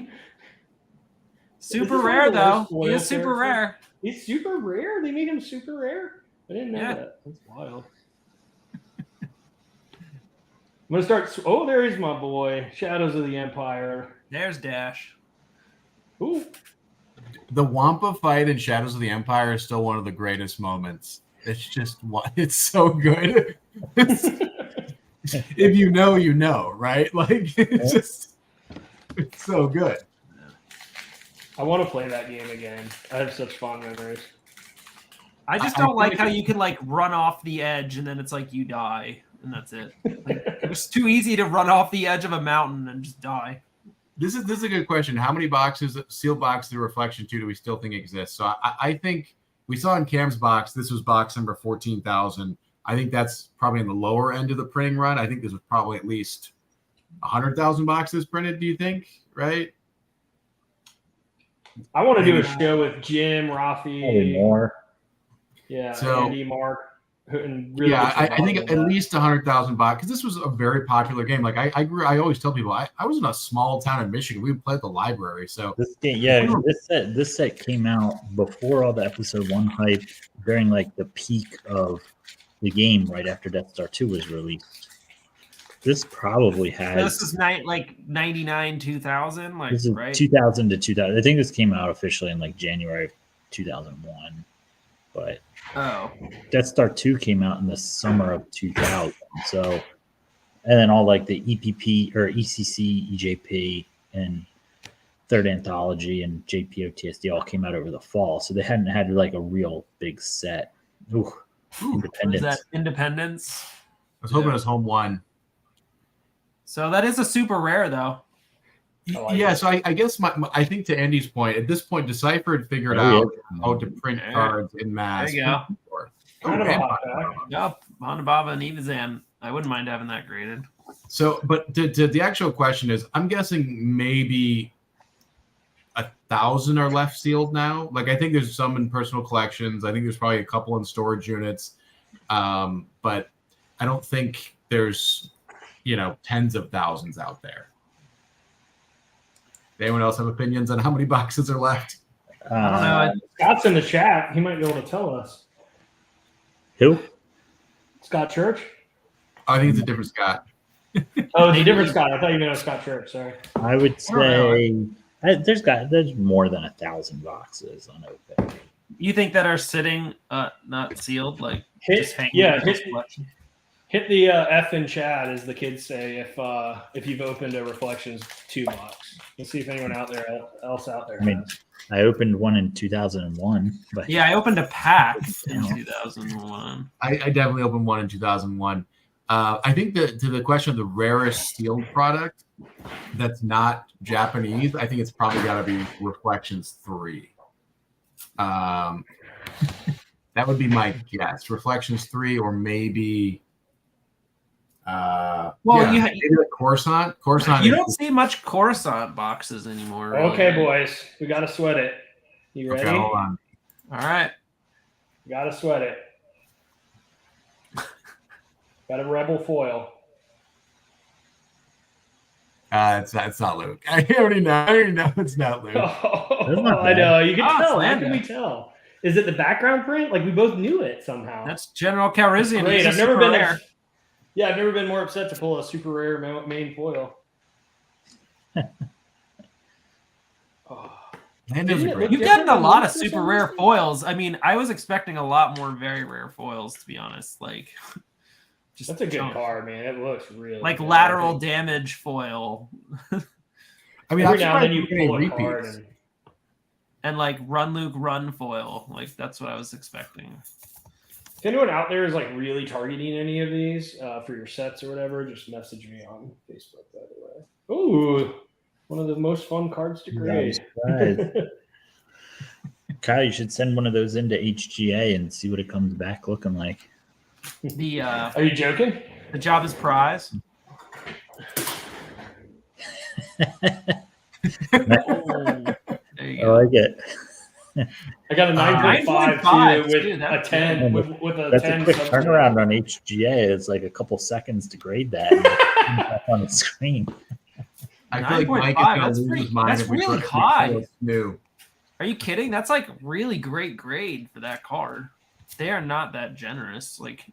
Speaker 2: Super rare though. He is super rare.
Speaker 3: He's super rare. They made him super rare. I didn't know that. That's wild. I'm gonna start. Oh, there is my boy. Shadows of the Empire.
Speaker 2: There's Dash.
Speaker 3: Ooh.
Speaker 1: The Wampa fight in Shadows of the Empire is still one of the greatest moments. It's just it's so good. If you know, right? Like it's so good.
Speaker 3: I want to play that game again. I have such fond memories.
Speaker 2: I just don't like how you can like run off the edge and then it's like you die and that's it. Like, it's too easy to run off the edge of a mountain and just die.
Speaker 1: This is a good question. How many boxes, sealed boxes of Reflection 2 do we still think exist? So I think we saw in Cam's box, this was box number 14,000. I think that's probably in the lower end of the printing run. I think this was probably at least 100,000 boxes printed, do you think? Right?
Speaker 3: I want to do a show with Jim, Rafi.
Speaker 4: Probably more.
Speaker 3: Yeah,
Speaker 1: so,
Speaker 3: Andy, Mark.
Speaker 1: Really I think at least 100,000 boxes, because this was a very popular game. Like I always tell people, I was in a small town in Michigan. We would play at the library. So
Speaker 4: this game, this set came out before all the episode 1 hype, during like the peak of the game, right after Death Star 2 was released. This probably has.
Speaker 2: This is like 99, 2000, like
Speaker 4: this is
Speaker 2: right?
Speaker 4: 2000 to 2000. I think this came out officially in like January of 2001, but Death Star 2 came out in the summer of 2000. So, and then all like the EPP or ECC, EJP, and Third Anthology and JPOTSD all came out over the fall. So they hadn't had like a real big set. Ooh, Independence.
Speaker 2: Is that Independence?
Speaker 1: I was hoping it was Home 1.
Speaker 2: So that is a super rare, though.
Speaker 1: Yeah, so I guess I think to Andy's point, at this point, Decipher had figured out how to print cards in mass.
Speaker 2: There you go. Yep, Hanababa and Evazan. I wouldn't mind having that graded.
Speaker 1: So, but the actual question is, I'm guessing maybe 1,000 are left sealed now. Like, I think there's some in personal collections. I think there's probably a couple in storage units. But I don't think there's, tens of thousands out there. Anyone else have opinions on how many boxes are left?
Speaker 2: I don't know.
Speaker 3: Scott's in the chat. He might be able to tell us.
Speaker 4: Who?
Speaker 3: Scott Church?
Speaker 1: I think it's a different Scott.
Speaker 3: Oh, it's a different Scott. I thought you meant Scott Church. Sorry.
Speaker 4: I would say there's more than 1,000 boxes unopened.
Speaker 2: You think that are sitting, not sealed, like just hanging?
Speaker 3: Yeah, hit the F in chat, as the kids say, if you've opened a Reflections 2 box. Let's see if anyone else out there.
Speaker 4: I mean, I opened one in 2001, but
Speaker 2: yeah, I opened a pack in 2001.
Speaker 1: I definitely opened one in 2001. I think that to the question of the rarest sealed product that's not Japanese, I think it's probably got to be Reflections 3. That would be my guess. Reflections 3, or maybe. Maybe the Coruscant.
Speaker 2: You don't see much Coruscant boxes anymore. Really.
Speaker 3: Okay, boys, we gotta sweat it. You ready?
Speaker 1: Okay, hold on.
Speaker 2: All right.
Speaker 3: Gotta sweat it. Got a Rebel foil.
Speaker 1: It's not Luke. I already know it's not Luke.
Speaker 3: I know. You can tell. How can we tell? Is it the background print? Like, we both knew it somehow.
Speaker 2: That's General Calrissian.
Speaker 3: Great. I've never been more upset to pull a super rare main foil. Oh.
Speaker 1: Lando's a great.
Speaker 2: You've gotten a lot of super rare foils. I mean, I was expecting a lot more very rare foils, to be honest. Like, just
Speaker 3: That's a good card, man. It looks really
Speaker 2: like
Speaker 3: good.
Speaker 2: lateral damage foil.
Speaker 1: I mean,
Speaker 3: every now and then you pull a card
Speaker 1: repeats.
Speaker 2: And like run Luke run foil. Like that's what I was expecting.
Speaker 3: If anyone out there is like really targeting any of these for your sets or whatever, just message me on Facebook, by the way. Ooh, one of the most fun cards to grade.
Speaker 4: Kyle, you should send one of those into HGA and see what it comes back looking like.
Speaker 3: Are you joking?
Speaker 2: The job is prize. There you
Speaker 4: I
Speaker 2: go.
Speaker 4: like it.
Speaker 3: I got a 9.5 too, with
Speaker 2: dude,
Speaker 3: a 10. With a
Speaker 4: That's
Speaker 3: 10
Speaker 4: a quick
Speaker 3: substitute.
Speaker 4: turnaround on HGA. It's like a couple seconds to grade that and back on the screen.
Speaker 1: I feel like Mike is
Speaker 2: 9.5,
Speaker 1: going to
Speaker 2: that's
Speaker 1: lose
Speaker 2: pretty-
Speaker 1: his mind
Speaker 2: that's
Speaker 1: if we
Speaker 2: really
Speaker 1: try to
Speaker 2: high.
Speaker 1: make new.
Speaker 2: Are you kidding? That's like really great grade for that card. They are not that generous. Like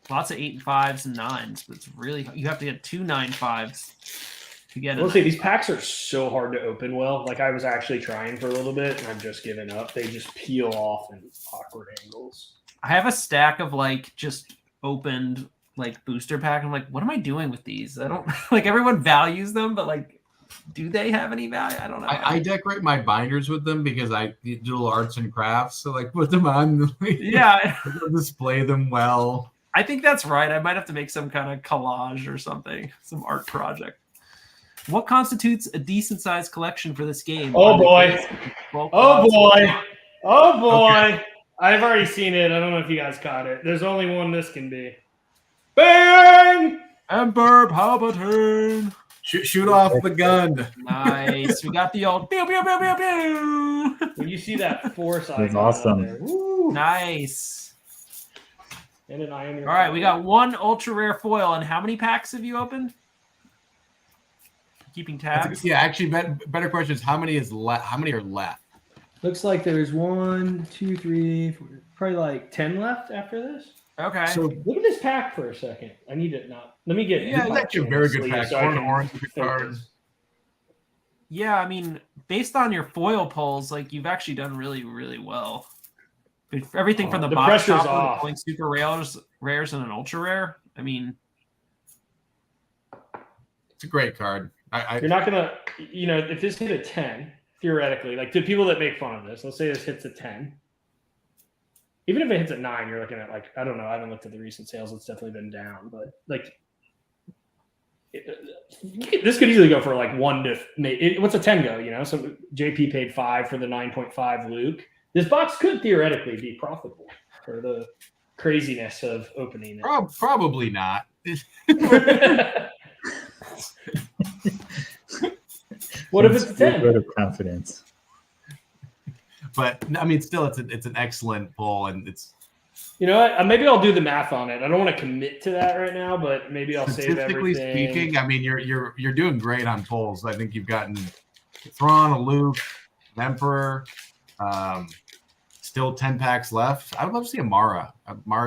Speaker 2: lots of 8.5s and 9s, but it's really you have to get 2 9.5s to get it.
Speaker 3: I will say these packs are so hard to open well. Like I was actually trying for a little bit and I've just given up. They just peel off in awkward angles.
Speaker 2: I have a stack of like just opened like booster pack. I'm like, what am I doing with these? I don't like everyone values them, but like do they have any value? I don't know.
Speaker 1: I decorate my binders with them because I do little arts and crafts. So like put them on.
Speaker 2: Yeah.
Speaker 1: Display them well.
Speaker 2: I think that's right. I might have to make some kind of collage or something, some art project. What constitutes a decent sized collection for this game?
Speaker 3: Oh boy. Oh boy. Oh boy. Okay. I've already seen it. I don't know if you guys caught it. There's only one this can be. Bang!
Speaker 2: Emperor Palpatine.
Speaker 1: Shoot off the gun.
Speaker 2: Nice. We got the old pew, pew, pew, pew, pew.
Speaker 3: When you see that force icon,
Speaker 4: that's awesome.
Speaker 3: there, woo.
Speaker 2: Nice.
Speaker 3: And an eye on your
Speaker 2: All right, we got one ultra rare foil. And how many packs have you opened? Keeping tabs.
Speaker 1: Yeah, actually, better question is how many is left? How many are left?
Speaker 3: Looks like there's 1, 2, 3, 4, probably like 10 left after this.
Speaker 2: Okay.
Speaker 1: So
Speaker 3: look at this pack for a second. I need it now. Let me get.
Speaker 1: Yeah, that's a very good pack. Orange card.
Speaker 2: Yeah, I mean, based on your foil pulls, like you've actually done really, really well. Everything from the box
Speaker 3: pressure's
Speaker 2: top
Speaker 3: off.
Speaker 2: pulling super rares, and an ultra rare. I mean,
Speaker 1: it's a great card.
Speaker 3: You're not gonna, if this hit a 10, theoretically, like to people that make fun of this, let's say this hits a 10. Even if it hits at 9, you're looking at like, I don't know. I haven't looked at the recent sales. It's definitely been down, but like this could easily go for like 1 to what's a 10 go? So JP paid 5 for the 9.5 Luke. This box could theoretically be profitable for the craziness of opening it.
Speaker 1: Probably not.
Speaker 3: What if it's a 10?
Speaker 4: Vote of confidence.
Speaker 1: But I mean, still, it's an excellent pull, and it's.
Speaker 3: You know what? Maybe I'll do the math on it. I don't want to commit to that right now, but maybe I'll save everything.
Speaker 1: Statistically speaking, I mean, you're doing great on pulls. I think you've gotten Thrawn, a Luke, an Emperor. Still 10 packs left. I would love to see a Mara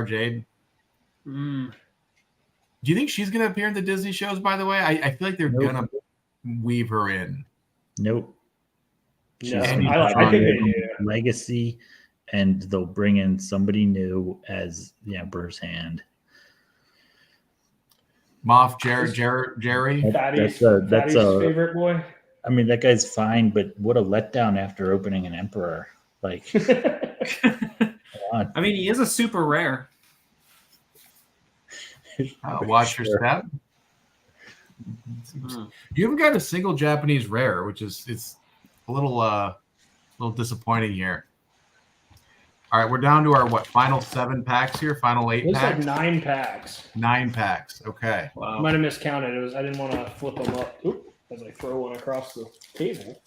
Speaker 1: Jade.
Speaker 2: Mm.
Speaker 1: Do you think she's going to appear in the Disney shows? By the way, I feel like they're going to weave her in.
Speaker 4: Nope.
Speaker 3: No, I think they do.
Speaker 4: Legacy, and they'll bring in somebody new as the Emperor's Hand.
Speaker 1: Moff Jerry.
Speaker 3: That's a favorite boy.
Speaker 4: I mean, that guy's fine, but what a letdown after opening an Emperor. Like,
Speaker 2: I mean, he is a super rare.
Speaker 1: Watch your step. You haven't got a single Japanese rare, which is it's a little disappointing here. All right, we're down to our final 7 packs here, final 8
Speaker 3: Looks
Speaker 1: packs.
Speaker 3: like 9 packs.
Speaker 1: 9 packs. Okay.
Speaker 3: Wow. Might have miscounted. I didn't want to flip them up. Oop, as I throw one across the table.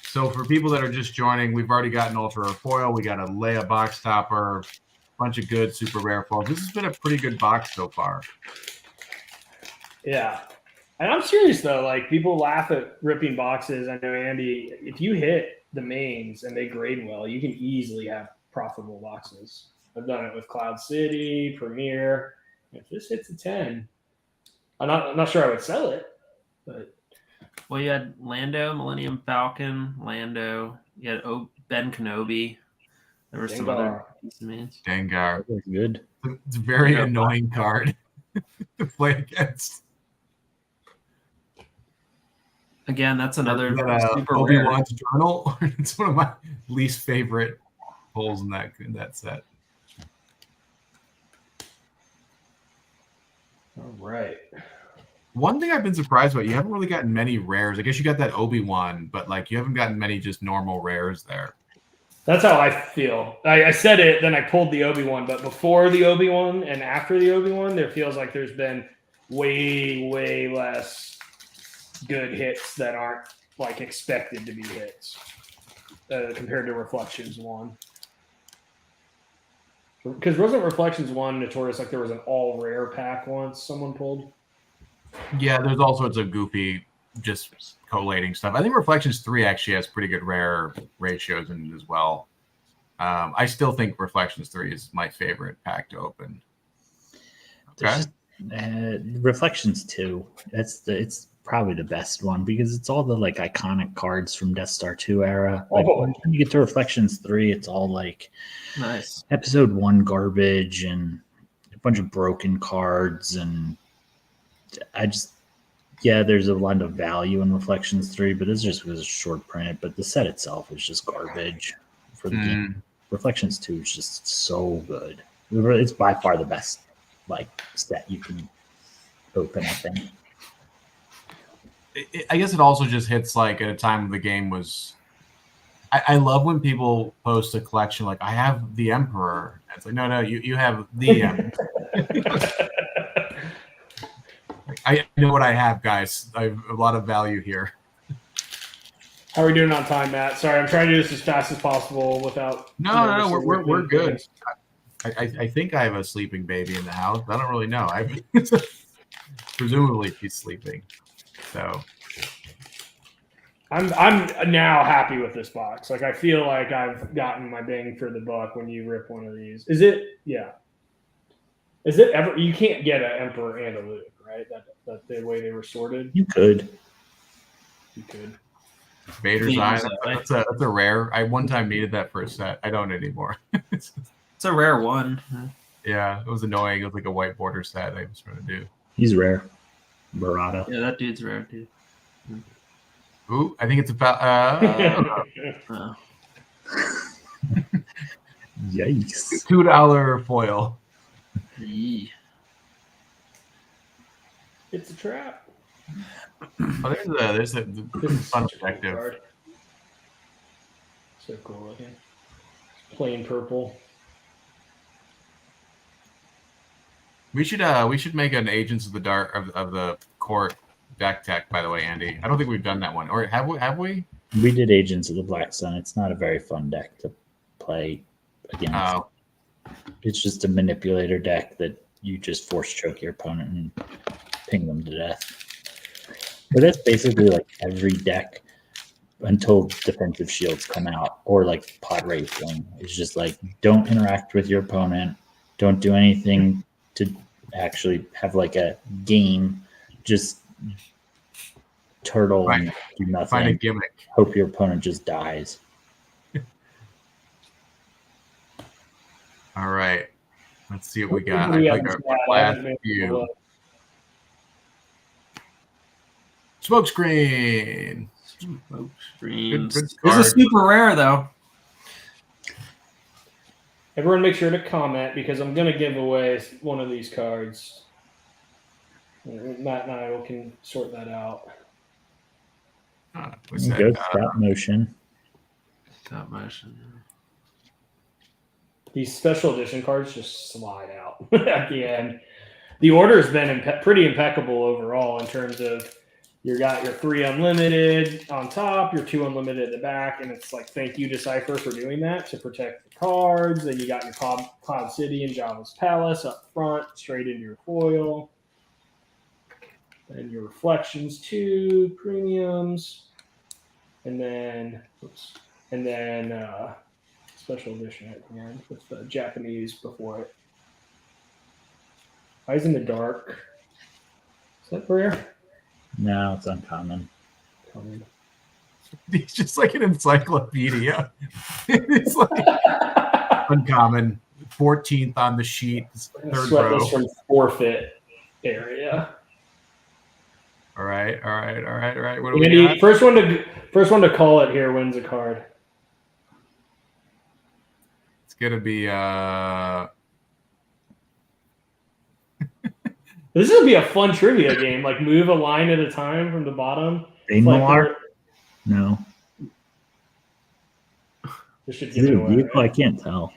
Speaker 1: So for people that are just joining, we've already got an ultra rare foil. We got a Leia box topper, bunch of good super rare foils. This has been a pretty good box so far.
Speaker 3: Yeah. And I'm serious though, like people laugh at ripping boxes. I know, Andy, if you hit the mains and they grade well, you can easily have profitable boxes. I've done it with Cloud City, Premiere. If this hits a 10, I'm not sure I would sell it, but
Speaker 2: Well, you had Lando, Millennium Falcon, Lando. You had Ben Kenobi. There were some other names.
Speaker 1: Dengar.
Speaker 4: That was good.
Speaker 1: It's a very
Speaker 2: Yeah.
Speaker 1: annoying card to play against.
Speaker 2: Again, that's another super
Speaker 1: Obi-Wan's journal. It's one of my least favorite pulls in that set.
Speaker 3: All right.
Speaker 1: One thing I've been surprised about, you haven't really gotten many rares. I guess you got that Obi-Wan, but like you haven't gotten many just normal rares there.
Speaker 3: That's how I feel. I said it, then I pulled the Obi-Wan, but before the Obi-Wan and after the Obi-Wan, there feels like there's been way, way less good hits that aren't like expected to be hits compared to Reflections 1. Because wasn't Reflections 1 notorious like there was an all rare pack once someone pulled?
Speaker 1: Yeah, there's all sorts of goofy just collating stuff. I think Reflections 3 actually has pretty good rare ratios in it as well. I still think Reflections 3 is my favorite pack to open. Okay.
Speaker 4: Reflections 2. It's probably the best one because it's all the like iconic cards from Death Star 2 era. Like when you get to Reflections 3, it's all like
Speaker 2: nice
Speaker 4: Episode 1 garbage and a bunch of broken cards, and there's a lot of value in Reflections 3, but it's just because it's short print. But the set itself is just garbage for the game. Reflections 2 is just so good. It's by far the best like set you can open, I think.
Speaker 1: I guess it also just hits like at a time when the game was. I love when people post a collection like I have the Emperor. It's like no, you have the Emperor. I know what I have, guys. I have a lot of value here.
Speaker 3: How are we doing on time, Matt? Sorry, I'm trying to do this as fast as possible without.
Speaker 1: No, we're good. I think I have a sleeping baby in the house. I don't really know. Presumably she's sleeping. So
Speaker 3: I'm now happy with this box. Like I feel like I've gotten my bang for the buck when you rip one of these. Is it? Yeah. Is it ever? You can't get an Emperor and a Luke, right? That the way they were sorted.
Speaker 4: You could.
Speaker 1: Vader's Eye. That's a rare. I one time needed that for a set. I don't anymore.
Speaker 2: It's a rare one.
Speaker 1: Yeah, it was annoying. It was like a white border set I was trying to do.
Speaker 4: He's rare. Barada.
Speaker 2: Yeah, that dude's rare, dude.
Speaker 1: Ooh, I think it's about.
Speaker 4: Yikes!
Speaker 1: $2 foil.
Speaker 2: Yeah.
Speaker 3: It's a trap.
Speaker 1: Oh, there's a fun objective.
Speaker 3: So cool looking. Plain purple.
Speaker 1: We should make an Agents of the Dark of the Court deck tech. By the way, Andy, I don't think we've done that one, or have we?
Speaker 4: We did Agents of the Black Sun. It's not a very fun deck to play against.
Speaker 1: Oh.
Speaker 4: It's just a manipulator deck that you just force choke your opponent and ping them to death. But that's basically like every deck until defensive shields come out, or like pod racing. It's just like don't interact with your opponent, don't do anything to actually have like a game, just turtle and do nothing.
Speaker 1: Find a gimmick.
Speaker 4: Hope your opponent just dies.
Speaker 1: All right, let's see what we got. I like our last few. Smoke screen.
Speaker 2: Smoke screens.
Speaker 1: Good
Speaker 2: This is
Speaker 1: card.
Speaker 2: super rare though.
Speaker 3: Everyone make sure to comment because I'm going to give away one of these cards. Matt and I can sort that out.
Speaker 1: What's that?
Speaker 4: Good stop motion.
Speaker 2: Stop motion.
Speaker 3: These special edition cards just slide out at the end. The order has been pretty impeccable overall in terms of you got your 3 unlimited on top, your 2 unlimited at the back, and it's like thank you to Cypher for doing that to protect the cards. Then you got your Cloud City and Java's Palace up front, straight into your foil. Then your Reflections 2 premiums, and then special edition at the end with the Japanese before it. Eyes in the Dark. Is that rare?
Speaker 4: No, it's uncommon.
Speaker 1: He's just like an encyclopedia. It's like uncommon. 14th on the sheet, third
Speaker 3: Sweat
Speaker 1: row.
Speaker 3: this from forfeit area.
Speaker 1: All right. What do we
Speaker 3: Andy,
Speaker 1: got?
Speaker 3: first one to call it here wins a card.
Speaker 1: It's gonna be
Speaker 3: This would be a fun trivia game. Like move a line at a time from the bottom.
Speaker 4: Bane
Speaker 3: Like
Speaker 4: Noir? No.
Speaker 3: this should
Speaker 4: Is
Speaker 3: give
Speaker 4: it
Speaker 3: it
Speaker 4: a
Speaker 3: away.
Speaker 4: vehicle? I
Speaker 3: Right?
Speaker 4: can't tell.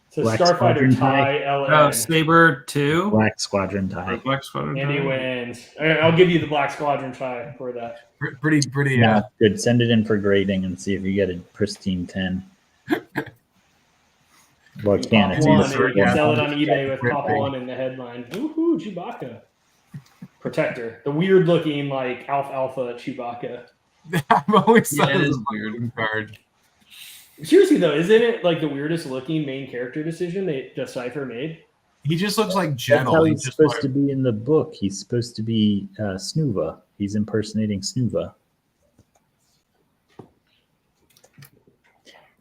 Speaker 3: It's a
Speaker 4: Black
Speaker 3: Starfighter
Speaker 4: Squadron
Speaker 3: tie
Speaker 2: Oh,
Speaker 3: LN.
Speaker 2: Saber 2.
Speaker 4: Black Squadron tie.
Speaker 2: Black Squadron.
Speaker 3: Andy wins. I'll give you the Black Squadron tie for that.
Speaker 1: pretty.
Speaker 4: Yeah, good. Send it in for grading and see if you get a pristine 10. Well, it can.
Speaker 3: Pop
Speaker 4: It's
Speaker 3: one,
Speaker 4: either
Speaker 3: and you can sell it
Speaker 4: or-
Speaker 3: on eBay with Pop One in the headline. Woohoo, Chewbacca. Protector. The weird looking like alpha Chewbacca.
Speaker 1: I've always thought
Speaker 2: Yeah, it
Speaker 1: it was
Speaker 2: is
Speaker 1: a
Speaker 2: weird.
Speaker 1: weird card.
Speaker 3: Seriously though, isn't it like the weirdest looking main character decision that Decipher made?
Speaker 1: He just looks like
Speaker 4: That's
Speaker 1: gentle.
Speaker 4: how
Speaker 1: He's
Speaker 4: he's
Speaker 1: just
Speaker 4: supposed
Speaker 1: like,
Speaker 4: to be in the book. He's supposed to be Snuva. He's impersonating Snuva.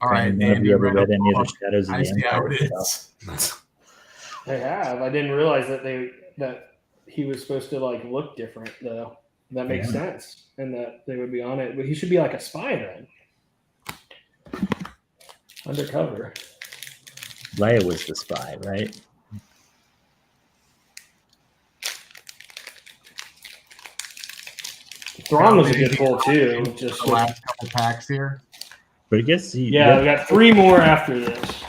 Speaker 1: all right.
Speaker 4: Have
Speaker 1: Andy
Speaker 4: you ever
Speaker 1: read
Speaker 4: read
Speaker 1: a
Speaker 4: any of
Speaker 1: book.
Speaker 4: the Shadows of
Speaker 1: I
Speaker 4: the
Speaker 1: see how
Speaker 4: Empire
Speaker 1: it
Speaker 4: stuff?
Speaker 1: is.
Speaker 3: I have. I didn't realize that he was supposed to like look different though. That makes sense. And that they would be on it. But he should be like a spy then. Undercover.
Speaker 4: Leia was the spy, right?
Speaker 3: Thrawn was a good pull too. Just
Speaker 1: The last couple packs here.
Speaker 4: But I guess he.
Speaker 3: yeah, we got 3 more after this.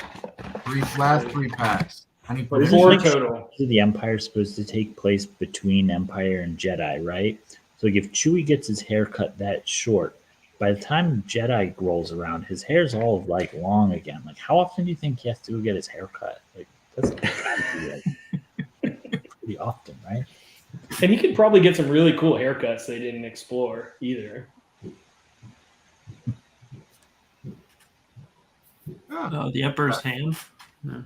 Speaker 1: Last 3 packs. I need
Speaker 3: For
Speaker 4: Isn't
Speaker 3: 4
Speaker 4: like-
Speaker 3: total.
Speaker 4: The Empire is supposed to take place between Empire and Jedi, right? So like if Chewie gets his hair cut that short, by the time Jedi rolls around, his hair's all like long again. Like how often do you think he has to go get his hair cut? Like that's gotta be like pretty often, right?
Speaker 3: And he could probably get some really cool haircuts they didn't explore either.
Speaker 2: Oh, the Emperor's Hand. No.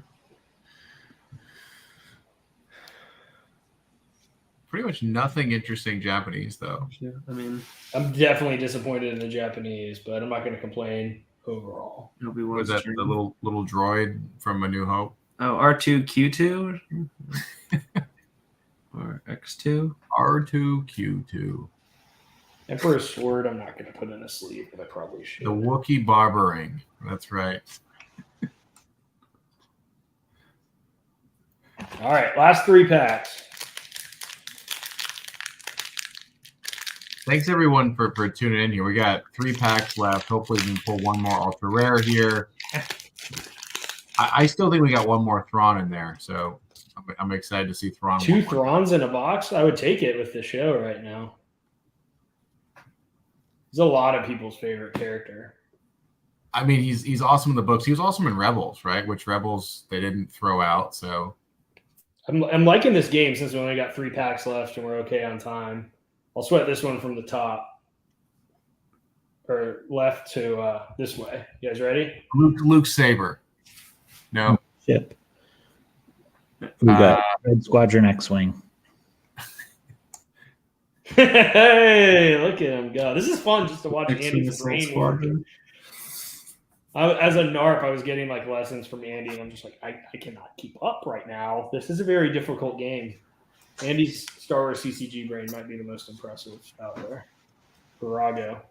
Speaker 1: Pretty much nothing interesting Japanese though.
Speaker 2: Yeah, I mean,
Speaker 3: I'm definitely disappointed in the Japanese, but I'm not going to complain overall.
Speaker 2: Obi-Wan's
Speaker 1: Was that
Speaker 2: turn.
Speaker 1: the little droid from A New Hope?
Speaker 2: Oh, R2-Q2 or X2.
Speaker 1: R2-Q2.
Speaker 3: Emperor's Sword, I'm not going to put in a sleeve, but I probably should.
Speaker 1: The Wookiee barbering. That's right.
Speaker 3: All right, last 3 packs.
Speaker 1: Thanks everyone for tuning in here. We got 3 packs left. Hopefully we can pull one more ultra rare here. I still think we got one more Thrawn in there, so I'm excited to see Thrawn.
Speaker 3: 2 Thrawns in a box? I would take it with the show right now. He's a lot of people's favorite character.
Speaker 1: I mean, he's awesome in the books. He was awesome in Rebels, right? Which Rebels they didn't throw out. So
Speaker 3: I'm liking this game since we only got 3 packs left and we're okay on time. I'll sweat this one from the top or left to this way. You guys ready?
Speaker 1: Luke Saber. No.
Speaker 4: Ship. We got Red Squadron X-Wing.
Speaker 3: Hey, look at him go. This is fun just to watch
Speaker 2: X-Wing
Speaker 3: Andy's
Speaker 2: Assault
Speaker 3: brain.
Speaker 2: Squadron.
Speaker 3: As a NARP, I was getting like lessons from Andy, and I'm just like, I cannot keep up right now. This is a very difficult game. Andy's Star Wars CCG brain might be the most impressive out there. Virago.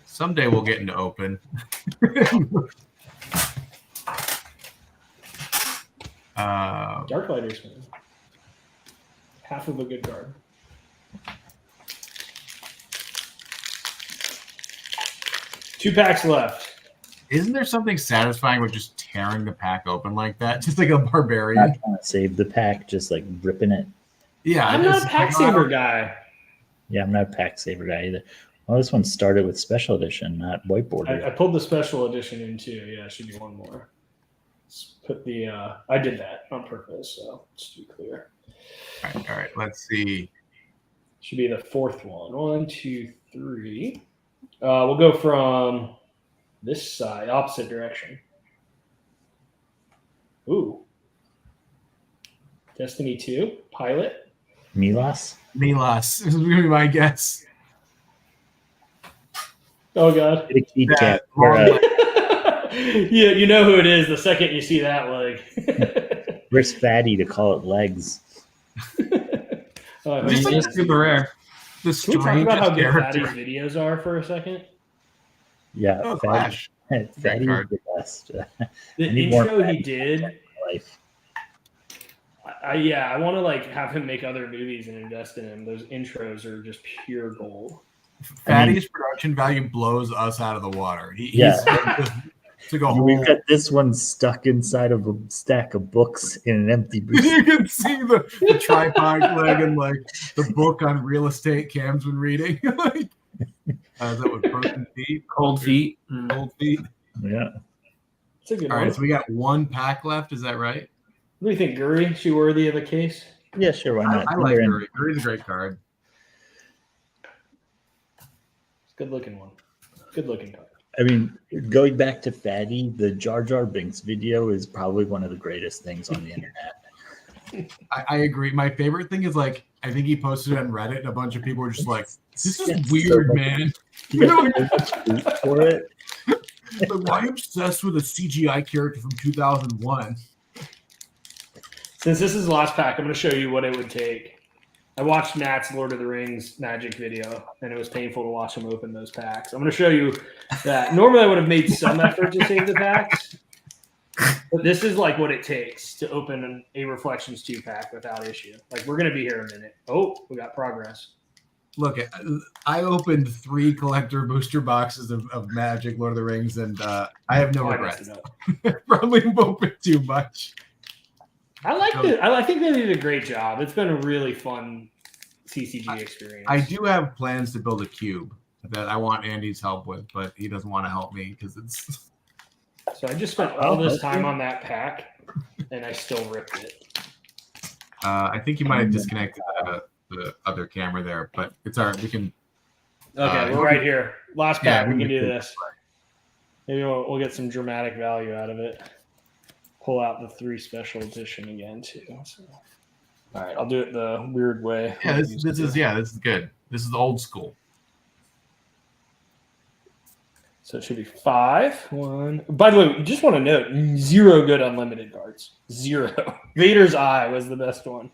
Speaker 1: Someday we'll get into open.
Speaker 3: Darklighters, man. Half of a good card. Two packs left.
Speaker 1: Isn't there something satisfying with just tearing the pack open like that? Just like a
Speaker 4: Not
Speaker 1: barbarian.
Speaker 4: trying to save the pack, just like ripping it.
Speaker 1: Yeah,
Speaker 3: I'm not a pack saver guy.
Speaker 4: Yeah, I'm not a pack saver guy either. Well, this one started with special edition, not whiteboard.
Speaker 3: I pulled the special edition in too. Yeah, it should be one more. Let's put the I did that on purpose, so just to be clear.
Speaker 1: All right. Let's see.
Speaker 3: Should be the 4th one. 1, 2, 3. We'll go from this side, opposite direction. Ooh. Destiny 2, Pilot.
Speaker 4: Milas?
Speaker 1: Milas is going to be my guess.
Speaker 3: Oh god.
Speaker 4: Get a key
Speaker 1: That
Speaker 4: cat or
Speaker 1: long
Speaker 4: a
Speaker 1: leg.
Speaker 3: Yeah, you know who it is the second you see that leg.
Speaker 4: wrist fatty to call it legs.
Speaker 3: Oh,
Speaker 2: Just
Speaker 3: man.
Speaker 2: like super rare.
Speaker 1: The
Speaker 3: Can we talk about how
Speaker 1: strangest
Speaker 3: good
Speaker 1: character.
Speaker 3: Fatty's videos are for a second?
Speaker 4: Yeah,
Speaker 1: Oh,
Speaker 4: fatty.
Speaker 1: Clash.
Speaker 4: Fatty is
Speaker 1: card.
Speaker 4: the best.
Speaker 3: The
Speaker 4: I need more
Speaker 3: intro he
Speaker 4: Fatty
Speaker 3: did,
Speaker 4: in my life.
Speaker 3: I want to like have him make other movies and invest in him. Those intros are just pure gold.
Speaker 1: Fatty's production value blows us out of the water.
Speaker 4: Yeah.
Speaker 1: He's just took a
Speaker 4: We've
Speaker 1: whole.
Speaker 4: got this one stuck inside of a stack of books in an empty booth.
Speaker 1: You can see the tripod leg and like the book on real estate Cam's been reading. Like, is that what frozen feet?
Speaker 2: Cold feet.
Speaker 1: Cold feet.
Speaker 4: Yeah.
Speaker 3: It's a good
Speaker 1: All
Speaker 3: one.
Speaker 1: right, so we got one pack left. Is that right?
Speaker 3: What do you think, Guri? Is she worthy of a case?
Speaker 4: Yeah, sure. Why not?
Speaker 1: I like
Speaker 4: They're in-
Speaker 1: Curry. Curry's a great card.
Speaker 3: It's a good looking one. Good looking card.
Speaker 4: I mean, going back to Fatty, the Jar Jar Binks video is probably one of the greatest things on the internet.
Speaker 1: I agree. My favorite thing is like I think he posted it on Reddit, and a bunch of people were just like, "This is
Speaker 4: Yes,
Speaker 1: weird,
Speaker 4: so much-
Speaker 1: man.
Speaker 4: You got so much hate for it.
Speaker 1: Like, why are you obsessed with a CGI character from 2001?"
Speaker 3: Since this is the last pack, I'm going to show you what it would take. I watched Matt's Lord of the Rings magic video, and it was painful to watch him open those packs. I'm going to show you that normally I would have made some effort to save the packs, but this is like what it takes to open a Reflections 2 pack without issue. Like, we're going to be here a minute. Oh, we got progress.
Speaker 1: Look, I opened 3 collector booster boxes of Magic Lord of the Rings, and I have no
Speaker 3: Oh, I messed
Speaker 1: regrets.
Speaker 3: it up.
Speaker 1: Probably opened too much.
Speaker 3: I like it. I think they did a great job. It's been a really fun CCG experience.
Speaker 1: I do have plans to build a cube that I want Andy's help with, but he doesn't want to help me because it's.
Speaker 3: So I just spent all this time on that pack, and I still ripped it.
Speaker 1: I think you might have disconnected the other camera there, but it's all right. We can.
Speaker 3: Okay, we're right here. Last
Speaker 1: Yeah,
Speaker 3: pack.
Speaker 1: we
Speaker 3: we can
Speaker 1: can
Speaker 3: do
Speaker 1: do
Speaker 3: this. Maybe we'll get some dramatic value out of it. Pull out the 3 special edition again too. So. All right, I'll do it the weird way.
Speaker 1: Yeah, this is good. This is old school.
Speaker 3: So it should be 5. 1. By the way, you just want to note 0 good unlimited cards. 0. Vader's Eye was the best one.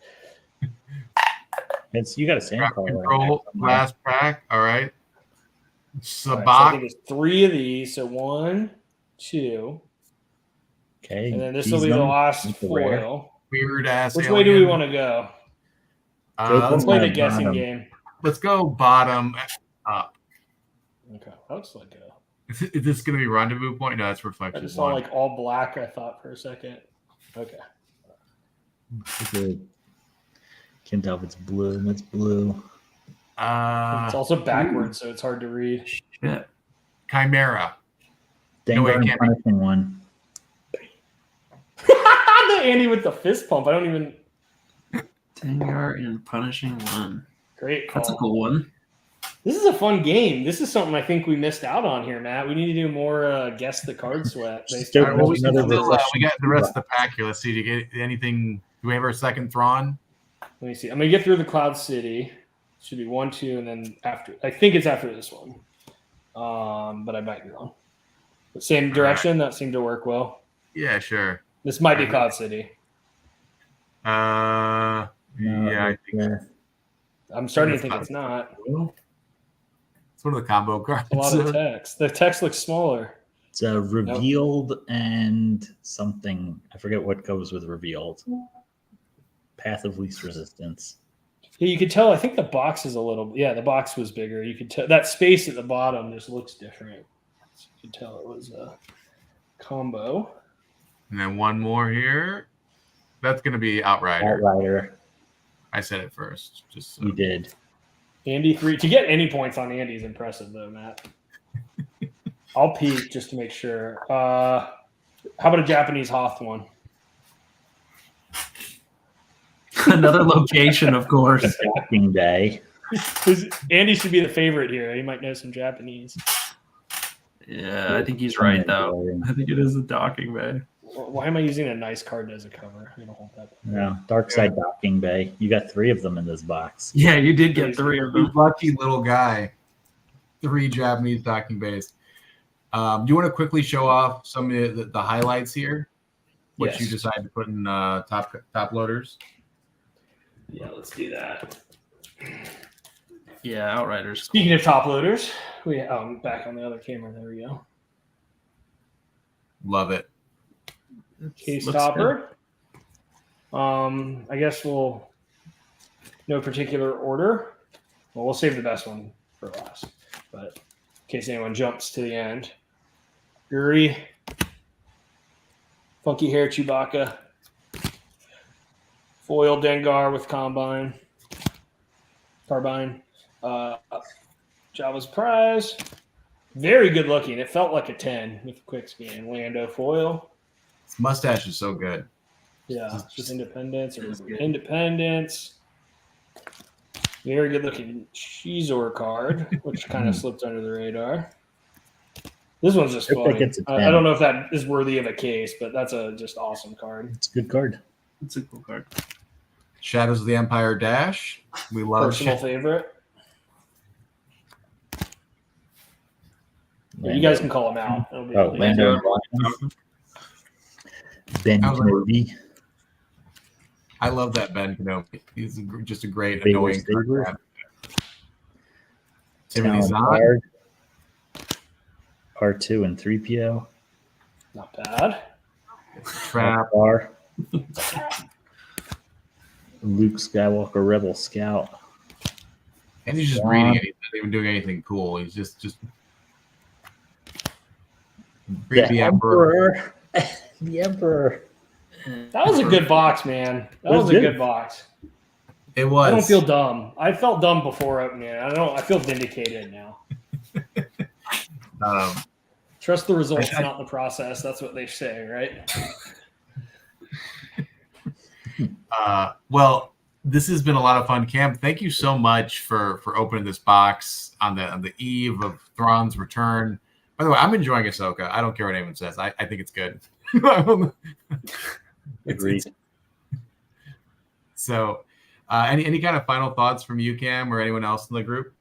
Speaker 4: It's you got a Santa
Speaker 1: Crowd
Speaker 4: Claus.
Speaker 1: control, last pack. All right.
Speaker 3: All
Speaker 1: Sabak.
Speaker 3: right, so I think it's 3 of these. So 1, 2,
Speaker 4: Okay.
Speaker 3: and then this will be the last
Speaker 4: That's a rare.
Speaker 3: foil.
Speaker 1: Weird ass.
Speaker 3: Which way do we want to go?
Speaker 4: Go
Speaker 3: Let's
Speaker 4: from
Speaker 3: play the
Speaker 4: the
Speaker 3: guessing
Speaker 4: bottom.
Speaker 3: game.
Speaker 1: Let's go bottom up.
Speaker 3: Okay, that looks like a.
Speaker 1: Is this going to be rendezvous point? No, it's
Speaker 3: I
Speaker 1: reflection.
Speaker 3: just saw like all black. I thought for a second. Okay.
Speaker 4: Good. Can't tell if it's blue. It's blue.
Speaker 3: It's also backwards, so it's hard to read.
Speaker 2: Shit.
Speaker 1: Chimera.
Speaker 4: Dang,
Speaker 1: way,
Speaker 4: I'm
Speaker 1: it can't be.
Speaker 4: punishing one.
Speaker 3: The Andy with the fist pump. I don't even.
Speaker 2: Dengar and Punishing One.
Speaker 3: Great
Speaker 2: That's a
Speaker 3: call.
Speaker 2: cool one.
Speaker 3: This is a fun game. This is something I think we missed out on here, Matt. We need to do more guess the card sweat. Based
Speaker 4: Still
Speaker 1: All right,
Speaker 3: on
Speaker 1: well,
Speaker 3: what
Speaker 1: we,
Speaker 3: we
Speaker 1: can
Speaker 4: another
Speaker 1: still,
Speaker 3: know.
Speaker 1: we got the rest of the pack here. Let's see. Do you get anything? Do we have our second Thrawn?
Speaker 3: Let me see. I'm gonna get through the Cloud City. Should be 1, 2, and then after. I think it's after this one. But I might be wrong. But same direction. That seemed to work well.
Speaker 1: Yeah, sure.
Speaker 3: This might be Cloud City.
Speaker 1: Yeah, I think
Speaker 3: I'm starting to
Speaker 1: think
Speaker 3: think
Speaker 1: it's
Speaker 3: it's not.
Speaker 1: it's one of the combo cards.
Speaker 3: A lot of text. The text looks smaller.
Speaker 4: It's revealed and something. I forget what goes with revealed. Path of least resistance.
Speaker 3: Yeah, you could tell. I think the box is a little. Yeah, the box was bigger. You could tell that space at the bottom just looks different. So you could tell it was a combo.
Speaker 1: And then one more here. That's going to be Outrider.
Speaker 4: Outrider.
Speaker 1: I said it first. Just so.
Speaker 4: You did.
Speaker 3: Andy 3. To get any points on Andy is impressive, though, Matt. I'll peek just to make sure. How about a Japanese Hoth one?
Speaker 2: Another location, of course.
Speaker 4: Docking day.
Speaker 3: Andy should be the favorite here. He might know some Japanese.
Speaker 2: Yeah, I think he's right, though. I think it is a docking bay.
Speaker 3: Why am I using a nice card as a cover? I'm gonna hold that.
Speaker 4: No, Dark Side Docking Bay. You got 3 of them in this box.
Speaker 2: Yeah, you did get 3 of
Speaker 1: You
Speaker 2: them.
Speaker 1: lucky little guy. 3 Japanese docking bays. Do you want to quickly show off some of the highlights here? What
Speaker 3: Yes.
Speaker 1: you decide to put in top loaders?
Speaker 3: Yeah, let's do that.
Speaker 2: Yeah, Outriders.
Speaker 3: Speaking of top loaders, we back on the other camera. There we go.
Speaker 1: Love it.
Speaker 3: Case
Speaker 2: Looks
Speaker 3: topper. I guess we'll no particular order. Well, we'll save the best one for last, but in case anyone jumps to the end. Yuri, funky hair Chewbacca, foil Dengar with carbine, Java's prize. Very good looking. It felt like a 10 with a quick scan. Lando foil.
Speaker 1: His mustache is so good.
Speaker 3: Yeah, just Independence or Independence. Very good looking Shizor card, which kind of slipped under the radar. This one's just
Speaker 4: Looks like
Speaker 3: funny.
Speaker 4: it's a
Speaker 3: I
Speaker 4: 10.
Speaker 3: don't know if that is worthy of a case, but that's a just awesome card.
Speaker 4: It's a good card.
Speaker 2: It's a cool card.
Speaker 1: Shadows of the Empire Dash. We love
Speaker 3: Personal favorite. Yeah, you
Speaker 4: Lando.
Speaker 3: guys can call them out. It'll be-
Speaker 4: Oh, Lando and Blind. Ben
Speaker 1: I was-
Speaker 4: Kenobi.
Speaker 1: I love that Ben Kenobi. He's just a great,
Speaker 4: Vader
Speaker 1: annoying
Speaker 4: Saber.
Speaker 1: card to have. Timothy
Speaker 4: Talon
Speaker 1: Zahn.
Speaker 4: Guard. R2 and 3PO.
Speaker 3: Not bad.
Speaker 1: Trap.
Speaker 4: Bar. Luke Skywalker Rebel Scout.
Speaker 1: And he's just
Speaker 4: Wow.
Speaker 1: reading it. He's not even doing anything cool. He's just read the Emperor.
Speaker 4: The Emperor.
Speaker 3: That was a good box, man. That was a good box.
Speaker 1: It was.
Speaker 3: I don't feel dumb. I felt dumb before opening it. I feel vindicated now. Trust the results, not the process. That's what they say, right?
Speaker 1: Well, this has been a lot of fun, Cam. Thank you so much for opening this box on the eve of Thrawn's return. By the way, I'm enjoying Ahsoka. I don't care what anyone says. I think it's good.
Speaker 4: Agreed.
Speaker 1: So, any kind of final thoughts from you, Cam, or anyone else in the group?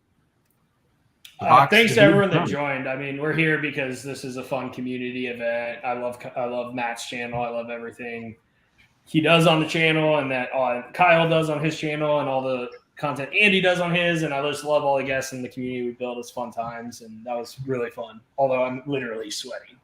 Speaker 3: Thanks to everyone that joined. I mean, we're here because this is a fun community event. I love Matt's channel. I love everything he does on the channel, and that Kyle does on his channel, and all the content Andy does on his. And I just love all the guests in the community we built. It's fun times, and that was really fun. Although I'm literally sweating.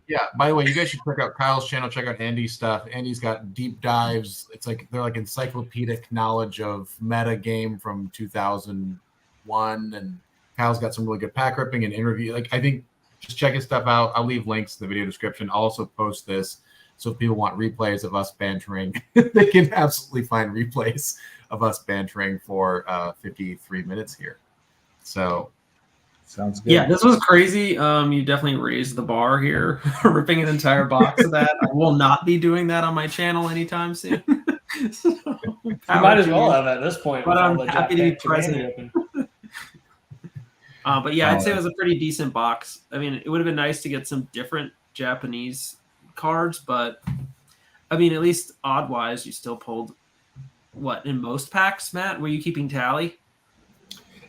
Speaker 1: Yeah. By the way, you guys should check out Kyle's channel. Check out Andy's stuff. Andy's got deep dives. It's like they're like encyclopedic knowledge of meta game from 2001, and Kyle's got some really good pack ripping and interview. Like, I think just check his stuff out. I'll leave links in the video description. I'll also post this. So if people want replays of us bantering, they can absolutely find replays of us bantering for 53 minutes here. So
Speaker 4: Sounds good.
Speaker 2: Yeah, this was crazy. You definitely raised the bar here, ripping an entire box of that. I will not be doing that on my channel anytime soon. So,
Speaker 3: You might as well have at this point.
Speaker 2: But
Speaker 3: with
Speaker 2: I'm
Speaker 3: all the
Speaker 2: happy to be
Speaker 3: Jack Command
Speaker 2: present.
Speaker 3: open.
Speaker 2: But yeah, I'd say it was a pretty decent box. I mean, it would have been nice to get some different Japanese cards, but I mean, at least odd-wise, you still pulled what in most packs, Matt? Were you keeping tally?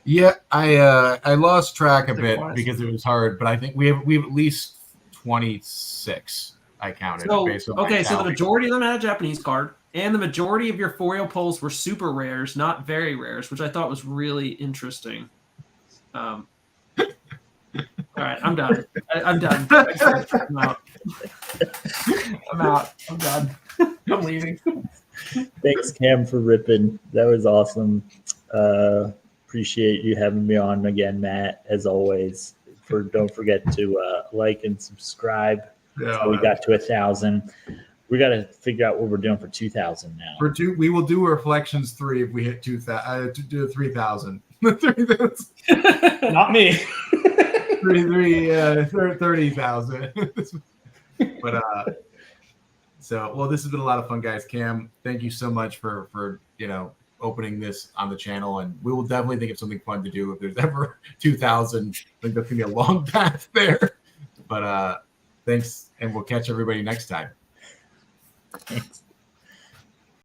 Speaker 1: yeah, I lost track a bit
Speaker 2: Likewise.
Speaker 1: because it was hard, but I think we have at least 26. I counted.
Speaker 2: So,
Speaker 1: based on my
Speaker 2: okay, so the
Speaker 1: tally.
Speaker 2: majority of them had a Japanese card, and the majority of your foil pulls were super rares, not very rares, which I thought was really interesting. All right, I'm done. I'm done. I'm out. I'm out. I'm done. I'm leaving.
Speaker 4: Thanks, Cam, for ripping. That was awesome. Appreciate you having me on again, Matt, as always. Don't forget to like and subscribe.
Speaker 1: Yeah,
Speaker 4: So we got to 1,000. We got to figure out what we're doing for 2,000 now.
Speaker 1: we will do Reflections 3 if we hit 2,000 to do 3,000.
Speaker 3: Not me.
Speaker 1: 30,000. But so well, this has been a lot of fun, guys. Cam, thank you so much for opening this on the channel, and we will definitely think of something fun to do if there's ever 2,000. I think that's gonna be a long path there. But thanks, and we'll catch everybody next time.
Speaker 4: Thanks.